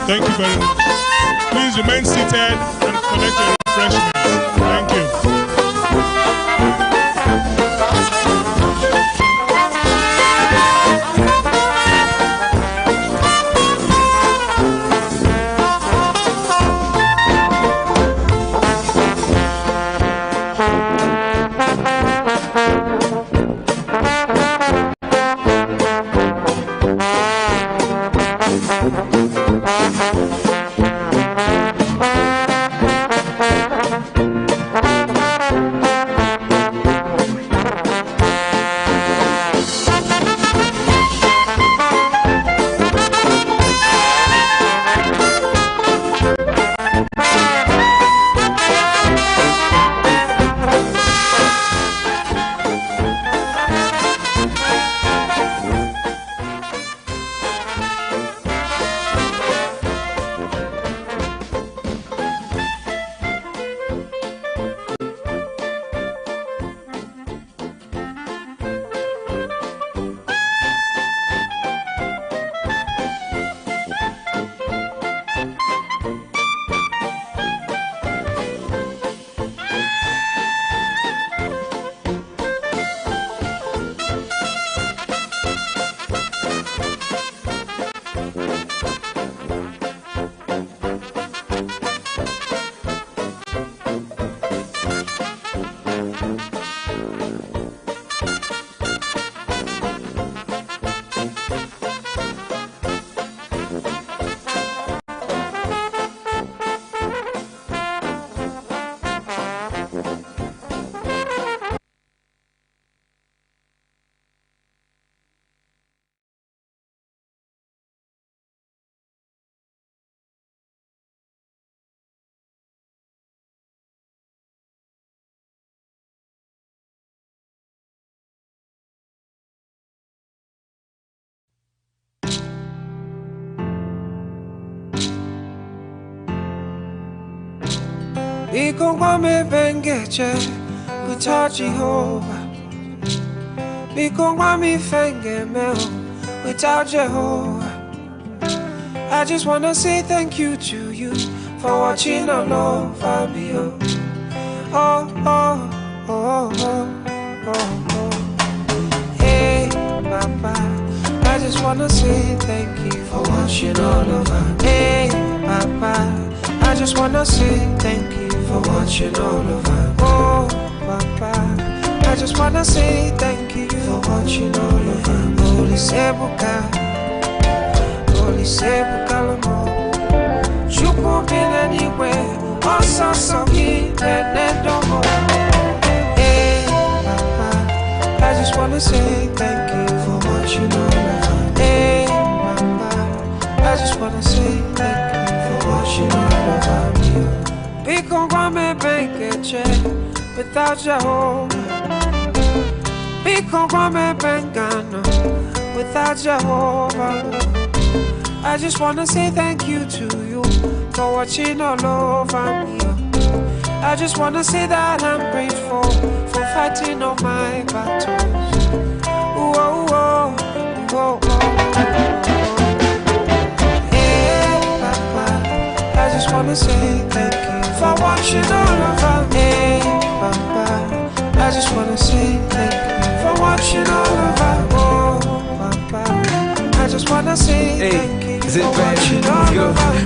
Speaker 2: Thank you very much. Please remain seated and collect your refreshments. Thank you.
Speaker 8: Mikongwame bengeche without Jehovah. Mikongwame fenge meo without Jehovah. I just wanna say thank you to you for watching all over me. Oh, oh, oh, oh, oh, oh, oh. Hey, Papa, I just wanna say thank you for watching all over me. Hey, Papa, I just wanna say thank you for watching all over. Oh, Papa, I just wanna say thank you for watching all over. Holy Sebuka, Holy Sebuka Lamo. Chupu been anywhere, also soki nenedomo. Hey, Papa, I just wanna say thank you for watching all over. Hey, Papa, I just wanna say thank you for watching all over me. Mikongwame bengeche without Jehovah. Mikongwame bengano without Jehovah. I just wanna say thank you to you for watching all over me. I just wanna say that I'm grateful for fighting all my battles. Whoa, whoa, whoa, whoa. just wanna say thank you for watching all over me, Papa. I just wanna say thank you for watching all over, oh, Papa. I just wanna say thank you.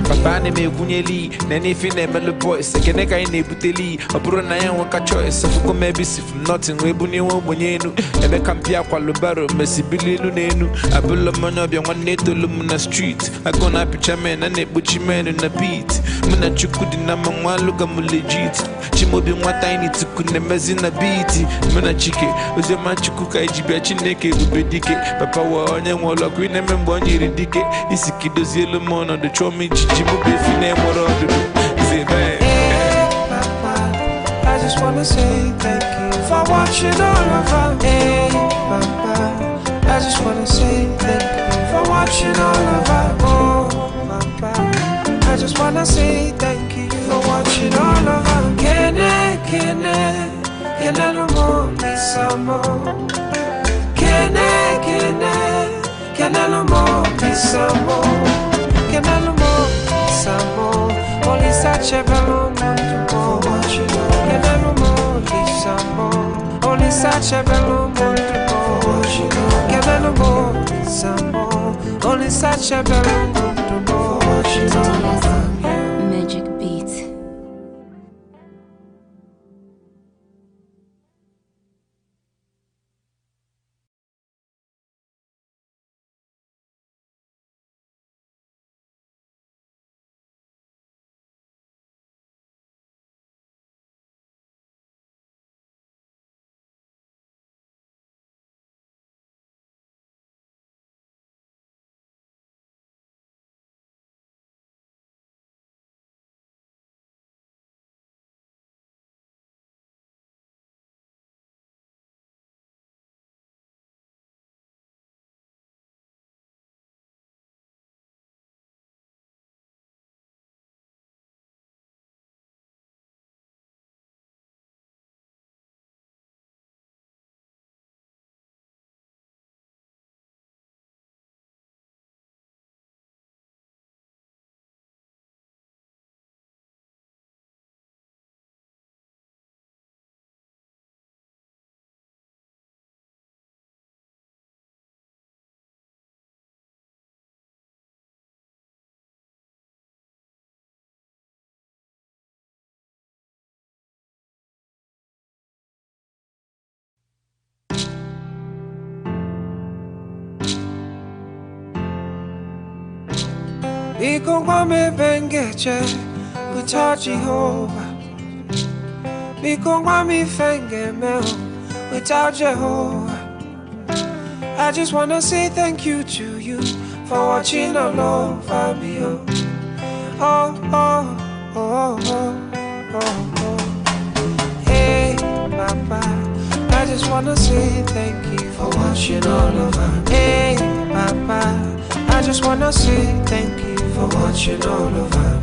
Speaker 9: Papa ne me kunyeli, nene fine melo boys, keneka ine buteli, abro na yan waka choice, fuko maybe si from nothing, we buni won bonyenu, ebe kampia kwa lubaro, mesi bililu nenu, abulo mono bia one neto lumuna street, I gonna picture men and ne buchi men in the beat, muna chukudi na mangwa luga mu legit, chimobi mwata ini tukune mezi na beat, muna chike, oze manchukuka ijibia chineke ubedike, papa wa onye mwolo kwine membo nyiridike, isi kidozi ele mono de chomi chichimu befine morodu, say bang.
Speaker 8: Papa, I just wanna say thank you for watching all over me, Papa. I just wanna say thank you for watching all over, oh, Papa. I just wanna say thank you for watching all over. Can I no more, be some more? Can I no more, be some more? Can I no more, be some more? Only such a balloon to more. Can I no more, be some more? Only such a balloon to more. Can I no more, be some more? Only such a balloon to more.
Speaker 12: Magic beat.
Speaker 8: Mikongwa mebengeche without Jehovah. Mikongwa mifenge meo without Jehovah. I just wanna say thank you to you for watching all over me. Oh, oh, oh, oh, oh, oh, oh. Hey, Papa, I just wanna say thank you for watching all over. Hey, Papa, I just wanna say thank you for watching all over.